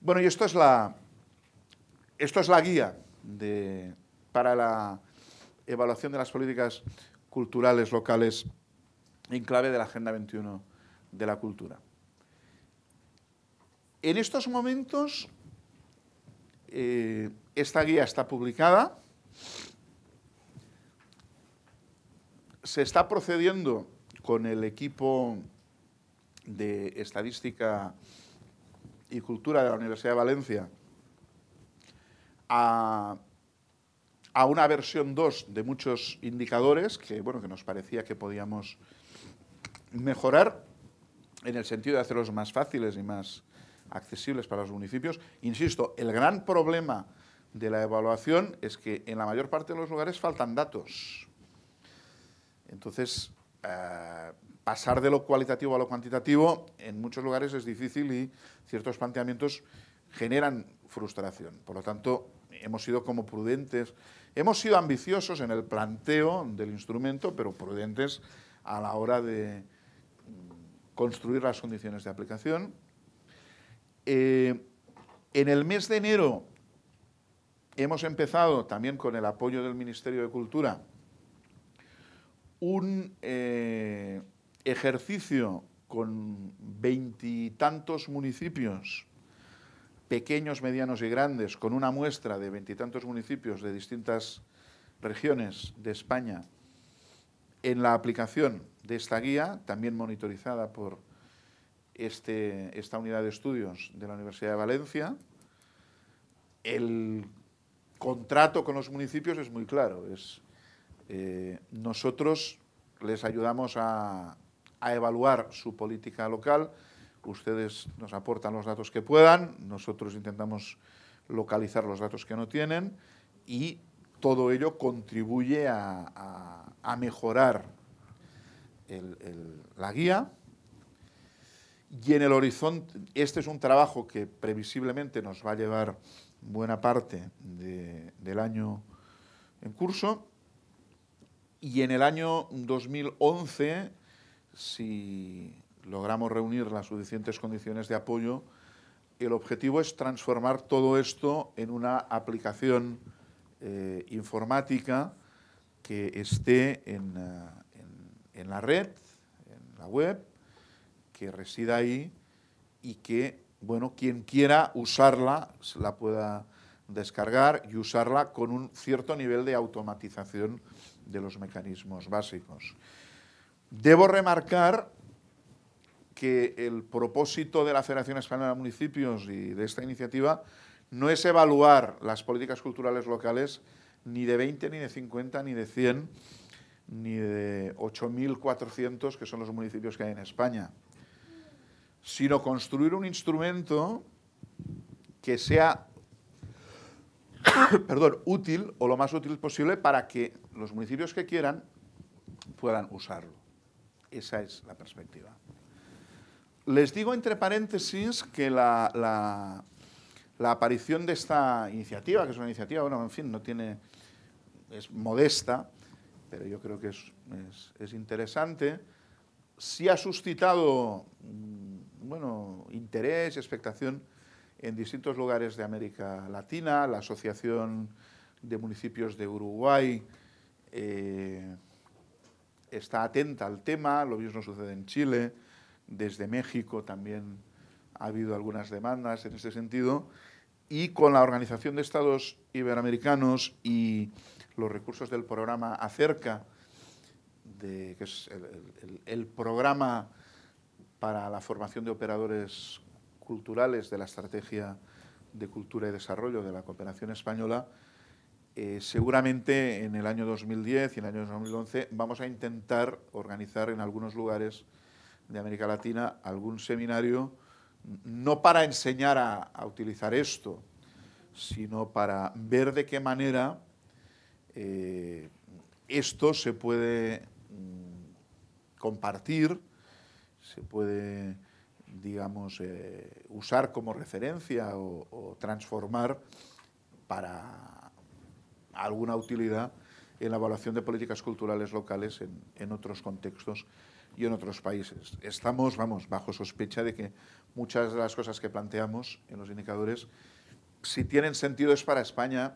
Bueno, y esto es la guía para la evaluación de las políticas culturales locales en clave de la Agenda 21 de la Cultura. En estos momentos, esta guía está publicada. Se está procediendo con el equipo de Estadística y Cultura de la Universidad de Valencia a una versión 2 de muchos indicadores que nos parecía que podíamos mejorar en el sentido de hacerlos más fáciles y más accesibles para los municipios. Insisto, el gran problema de la evaluación es que en la mayor parte de los lugares faltan datos. Entonces, pasar de lo cualitativo a lo cuantitativo en muchos lugares es difícil y ciertos planteamientos generan frustración. Por lo tanto, hemos sido como prudentes, hemos sido ambiciosos en el planteo del instrumento, pero prudentes a la hora de construir las condiciones de aplicación. En el mes de enero hemos empezado, también con el apoyo del Ministerio de Cultura, un ejercicio con 20 y tantos municipios, pequeños, medianos y grandes, con una muestra de 20 y tantos municipios de distintas regiones de España, en la aplicación de esta guía, también monitorizada por esta unidad de estudios de la Universidad de Valencia. El contrato con los municipios es muy claro. Nosotros les ayudamos a evaluar su política local. Ustedes nos aportan los datos que puedan, nosotros intentamos localizar los datos que no tienen y todo ello contribuye a mejorar la guía. Y en el horizonte, este es un trabajo que previsiblemente nos va a llevar buena parte del año en curso. Y en el año 2011, si logramos reunir las suficientes condiciones de apoyo, el objetivo es transformar todo esto en una aplicación informática que esté en la red, en la web, que resida ahí y que, bueno, quien quiera usarla se la pueda descargar y usarla con un cierto nivel de automatización de los mecanismos básicos. Debo remarcar que el propósito de la Federación Española de Municipios y de esta iniciativa no es evaluar las políticas culturales locales ni de 20, ni de 50, ni de 100, ni de 8.400, que son los municipios que hay en España, sino construir un instrumento que sea útil o lo más útil posible para que los municipios que quieran puedan usarlo. Esa es la perspectiva. Les digo entre paréntesis que la aparición de esta iniciativa, que es una iniciativa, bueno, en fin, es modesta, pero yo creo que es interesante, sí ha suscitado, bueno, interés y expectación en distintos lugares de América Latina. La Asociación de Municipios de Uruguay está atenta al tema, lo mismo sucede en Chile. Desde México también ha habido algunas demandas en ese sentido, y con la Organización de Estados Iberoamericanos y los recursos del programa ACERCA, que es el programa para la formación de operadores culturales de la Estrategia de Cultura y Desarrollo de la Cooperación Española, seguramente en el año 2010 y en el año 2011 vamos a intentar organizar en algunos lugares de América Latina algún seminario, no para enseñar a utilizar esto, sino para ver de qué manera esto se puede compartir, se puede, digamos, usar como referencia o transformar para alguna utilidad en la evaluación de políticas culturales locales en otros contextos y en otros países. Estamos, bajo sospecha de que muchas de las cosas que planteamos en los indicadores, si tienen sentido es para España,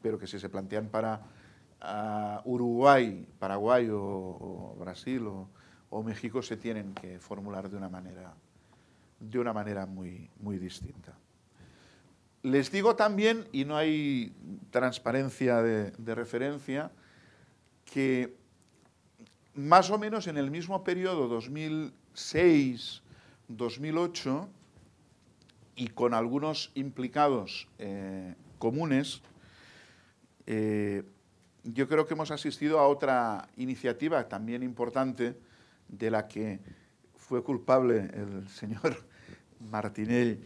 pero que si se plantean para Uruguay, Paraguay o Brasil o México, se tienen que formular de una manera muy, muy distinta. Les digo también, y no hay transparencia de referencia, que más o menos en el mismo periodo, 2006-2008, y con algunos implicados comunes, yo creo que hemos asistido a otra iniciativa también importante, de la que fue culpable el señor Martinell,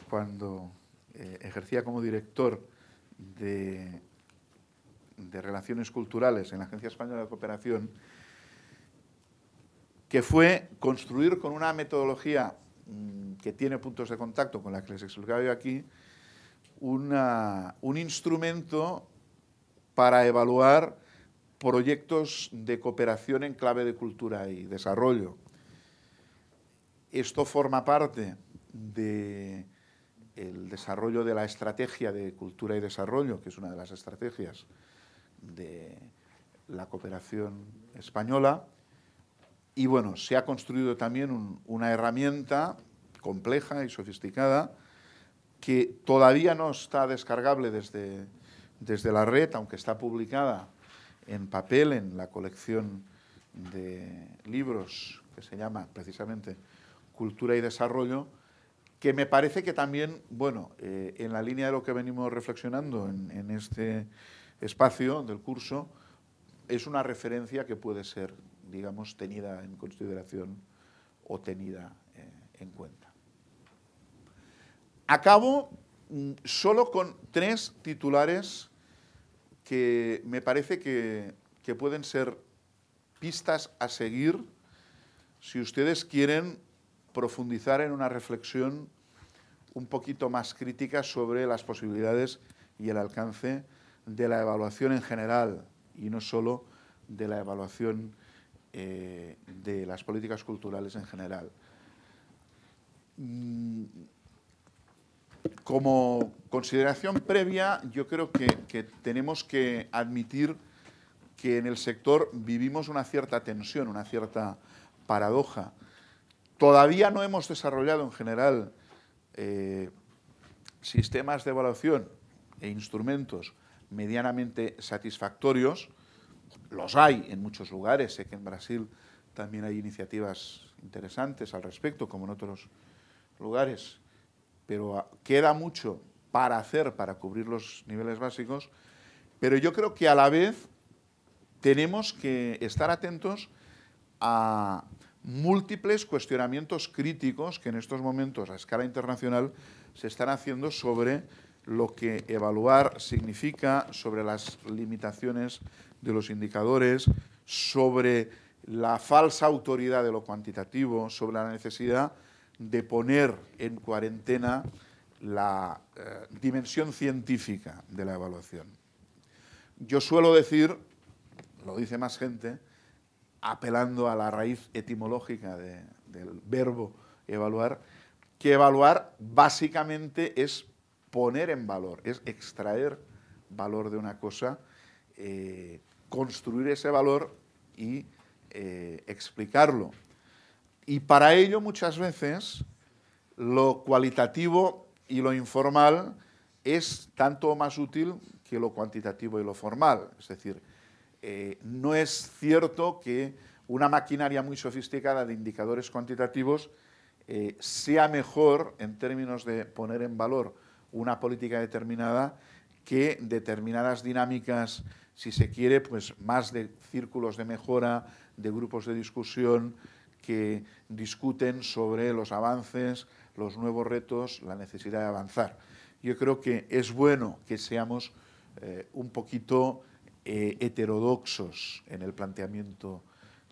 cuando ejercía como director de Relaciones Culturales en la Agencia Española de Cooperación, que fue construir con una metodología que tiene puntos de contacto con la que les explicaba yo aquí, un instrumento para evaluar proyectos de cooperación en clave de cultura y desarrollo. Esto forma parte del desarrollo de la estrategia de cultura y desarrollo, que es una de las estrategias de la cooperación española. Y bueno, se ha construido también una herramienta compleja y sofisticada que todavía no está descargable desde la red, aunque está publicada en papel en la colección de libros que se llama precisamente Cultura y Desarrollo, que me parece que también, bueno, en la línea de lo que venimos reflexionando en este espacio del curso, es una referencia que puede ser, digamos, tenida en consideración o tenida en cuenta. Acabo solo con 3 titulares que me parece que pueden ser pistas a seguir si ustedes quieren profundizar en una reflexión un poquito más crítica sobre las posibilidades y el alcance de la evaluación en general y no solo de la evaluación de las políticas culturales en general. Como consideración previa, yo creo que tenemos que admitir que en el sector vivimos una cierta tensión, una cierta paradoja. Todavía no hemos desarrollado en general sistemas de evaluación e instrumentos medianamente satisfactorios. Los hay en muchos lugares, sé que en Brasil también hay iniciativas interesantes al respecto, como en otros lugares, pero queda mucho para hacer para cubrir los niveles básicos, pero yo creo que a la vez tenemos que estar atentos a múltiples cuestionamientos críticos que en estos momentos a escala internacional se están haciendo sobre lo que evaluar significa, sobre las limitaciones de los indicadores, sobre la falsa autoridad de lo cuantitativo, sobre la necesidad de poner en cuarentena la dimensión científica de la evaluación. Yo suelo decir, lo dice más gente, apelando a la raíz etimológica del verbo evaluar, que evaluar básicamente es poner en valor, es extraer valor de una cosa, construir ese valor y explicarlo. Y para ello muchas veces lo cualitativo y lo informal es tanto más útil que lo cuantitativo y lo formal. Es decir, no es cierto que una maquinaria muy sofisticada de indicadores cuantitativos sea mejor en términos de poner en valor una política determinada que determinadas dinámicas, si se quiere, pues más de círculos de mejora, de grupos de discusión que discuten sobre los avances, los nuevos retos, la necesidad de avanzar. Yo creo que es bueno que seamos un poquito heterodoxos en el planteamiento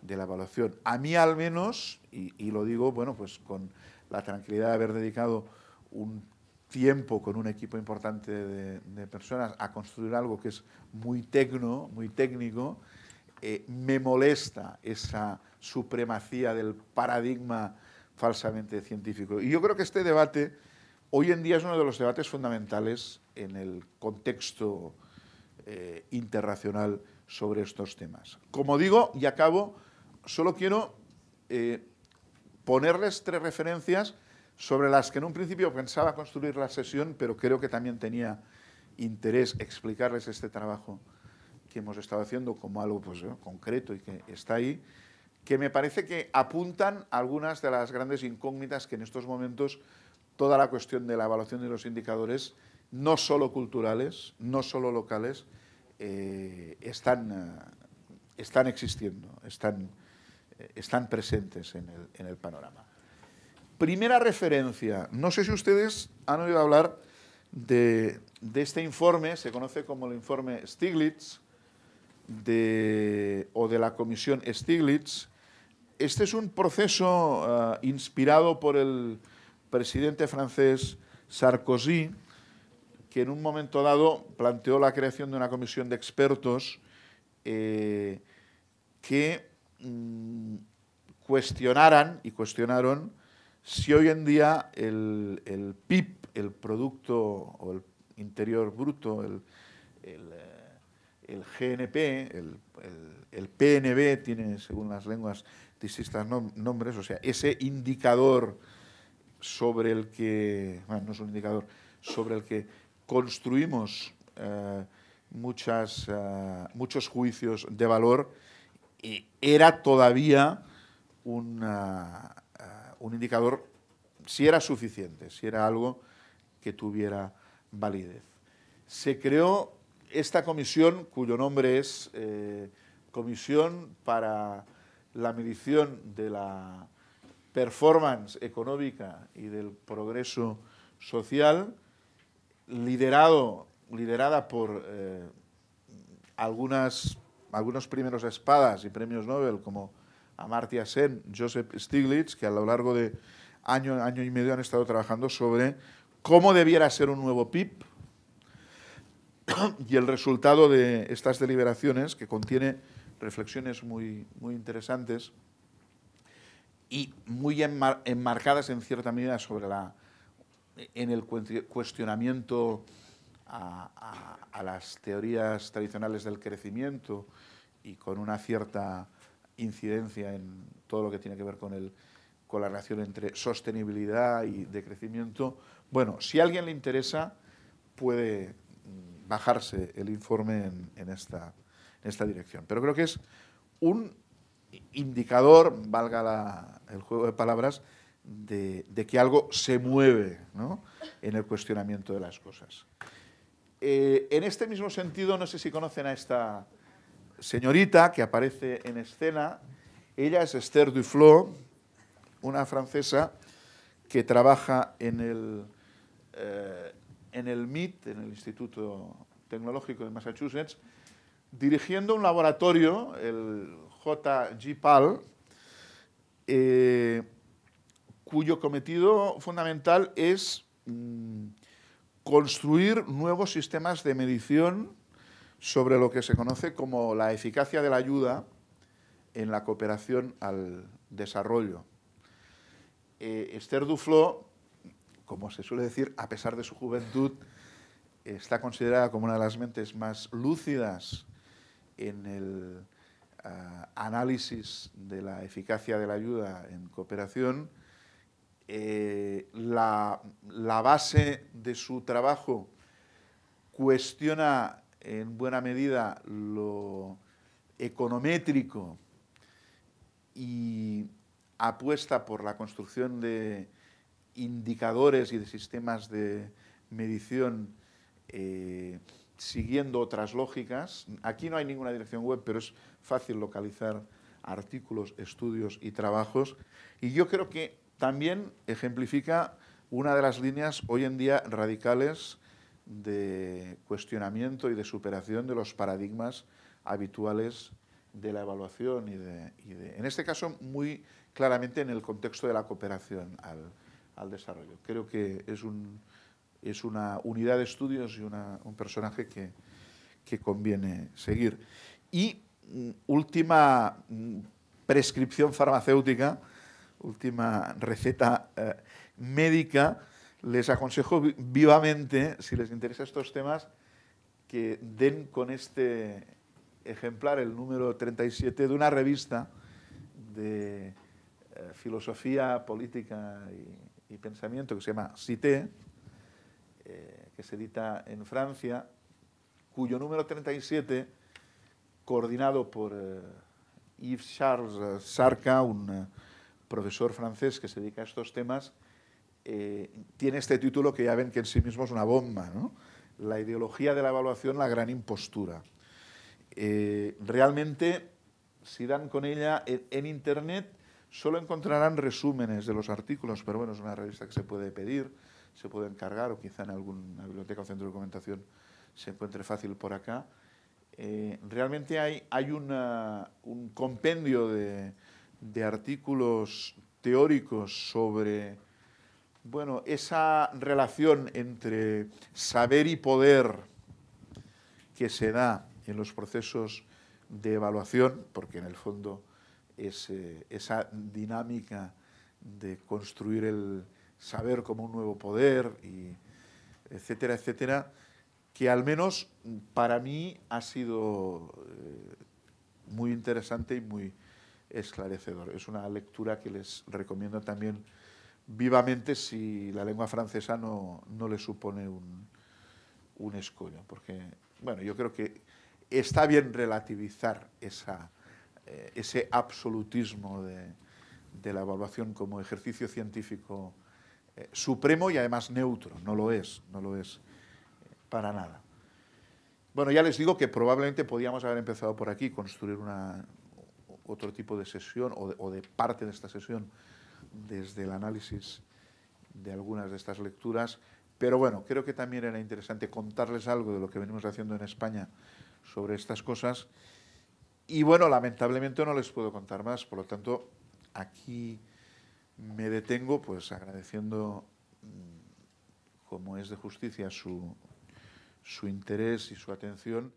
de la evaluación. A mí al menos, y lo digo, bueno, pues con la tranquilidad de haber dedicado un tiempo con un equipo importante de personas a construir algo que es muy técnico, me molesta esa supremacía del paradigma falsamente científico. Y yo creo que este debate hoy en día es uno de los debates fundamentales en el contexto internacional sobre estos temas. Como digo, y acabo, solo quiero ponerles 3 referencias sobre las que en un principio pensaba construir la sesión, pero creo que también tenía interés explicarles este trabajo que hemos estado haciendo como algo pues, concreto y que está ahí, que me parece que apuntan algunas de las grandes incógnitas que en estos momentos toda la cuestión de la evaluación de los indicadores, no solo culturales, no solo locales, están existiendo, están presentes en el panorama. Primera referencia. No sé si ustedes han oído hablar de este informe, se conoce como el informe Stiglitz, o de la comisión Stiglitz. Este es un proceso inspirado por el presidente francés Sarkozy, que en un momento dado planteó la creación de una comisión de expertos que cuestionaron si hoy en día el PIB, el Producto o el Interior Bruto, el GNP, el PNB, tiene según las lenguas distintos nombres, o sea, ese indicador sobre el que, bueno, no es un indicador, sobre el que construimos muchos juicios de valor, era todavía un indicador, si era suficiente, si era algo que tuviera validez. Se creó esta comisión, cuyo nombre es Comisión para la Medición de la Performance Económica y del Progreso Social, liderada por algunos primeros espadas y premios Nobel como Amartya Sen, Joseph Stiglitz, que a lo largo de año y medio han estado trabajando sobre cómo debiera ser un nuevo PIB, y el resultado de estas deliberaciones, que contiene reflexiones muy interesantes y muy enmarcadas en cierta medida en el cuestionamiento a las teorías tradicionales del crecimiento y con una cierta incidencia en todo lo que tiene que ver con la relación entre sostenibilidad y de crecimiento. Bueno, si a alguien le interesa, puede bajarse el informe en esta dirección. Pero creo que es un indicador, valga el juego de palabras, de que algo se mueve, ¿no?, en el cuestionamiento de las cosas. En este mismo sentido, no sé si conocen a esta señorita que aparece en escena. Ella es Esther Duflo, una francesa que trabaja en el MIT, en el Instituto Tecnológico de Massachusetts, dirigiendo un laboratorio, el J.G. Pal, cuyo cometido fundamental es construir nuevos sistemas de medición sobre lo que se conoce como la eficacia de la ayuda en la cooperación al desarrollo. Esther Duflo, como se suele decir, a pesar de su juventud, está considerada como una de las mentes más lúcidas en el análisis de la eficacia de la ayuda en cooperación. La base de su trabajo cuestiona en buena medida lo econométrico y apuesta por la construcción de indicadores y de sistemas de medición siguiendo otras lógicas. Aquí no hay ninguna dirección web, pero es fácil localizar artículos, estudios y trabajos. Y yo creo que también ejemplifica una de las líneas hoy en día radicales de cuestionamiento y de superación de los paradigmas habituales de la evaluación en este caso, muy claramente en el contexto de la cooperación al desarrollo. Creo que es una unidad de estudios y un personaje que conviene seguir. Y última prescripción farmacéutica, última receta médica, les aconsejo vivamente, si les interesan estos temas, que den con este ejemplar, el número 37, de una revista de filosofía, política y pensamiento que se llama Cité, que se edita en Francia, cuyo número 37, coordinado por Yves-Charles Sarka, un profesor francés que se dedica a estos temas, tiene este título que ya ven que en sí mismo es una bomba, ¿no? La ideología de la evaluación, la gran impostura. Realmente, si dan con ella en Internet, Solo encontrarán resúmenes de los artículos, pero bueno, es una revista que se puede pedir, se puede encargar, o quizá en alguna biblioteca o centro de documentación se encuentre fácil por acá. Realmente hay un compendio de artículos teóricos sobre, bueno, esa relación entre saber y poder que se da en los procesos de evaluación, porque en el fondo es esa dinámica de construir el saber como un nuevo poder, y etcétera, etcétera, que al menos para mí ha sido muy interesante y muy esclarecedor. Es una lectura que les recomiendo también vivamente si la lengua francesa no le supone un escollo, porque, bueno, yo creo que está bien relativizar ese absolutismo de la evaluación como ejercicio científico supremo y además neutro. No lo es para nada. Bueno, ya les digo que probablemente podíamos haber empezado por aquí, construir otro tipo de sesión o de parte de esta sesión desde el análisis de algunas de estas lecturas, pero bueno, creo que también era interesante contarles algo de lo que venimos haciendo en España sobre estas cosas. Y bueno, lamentablemente no les puedo contar más, por lo tanto, aquí me detengo, pues agradeciendo, como es de justicia, su interés y su atención.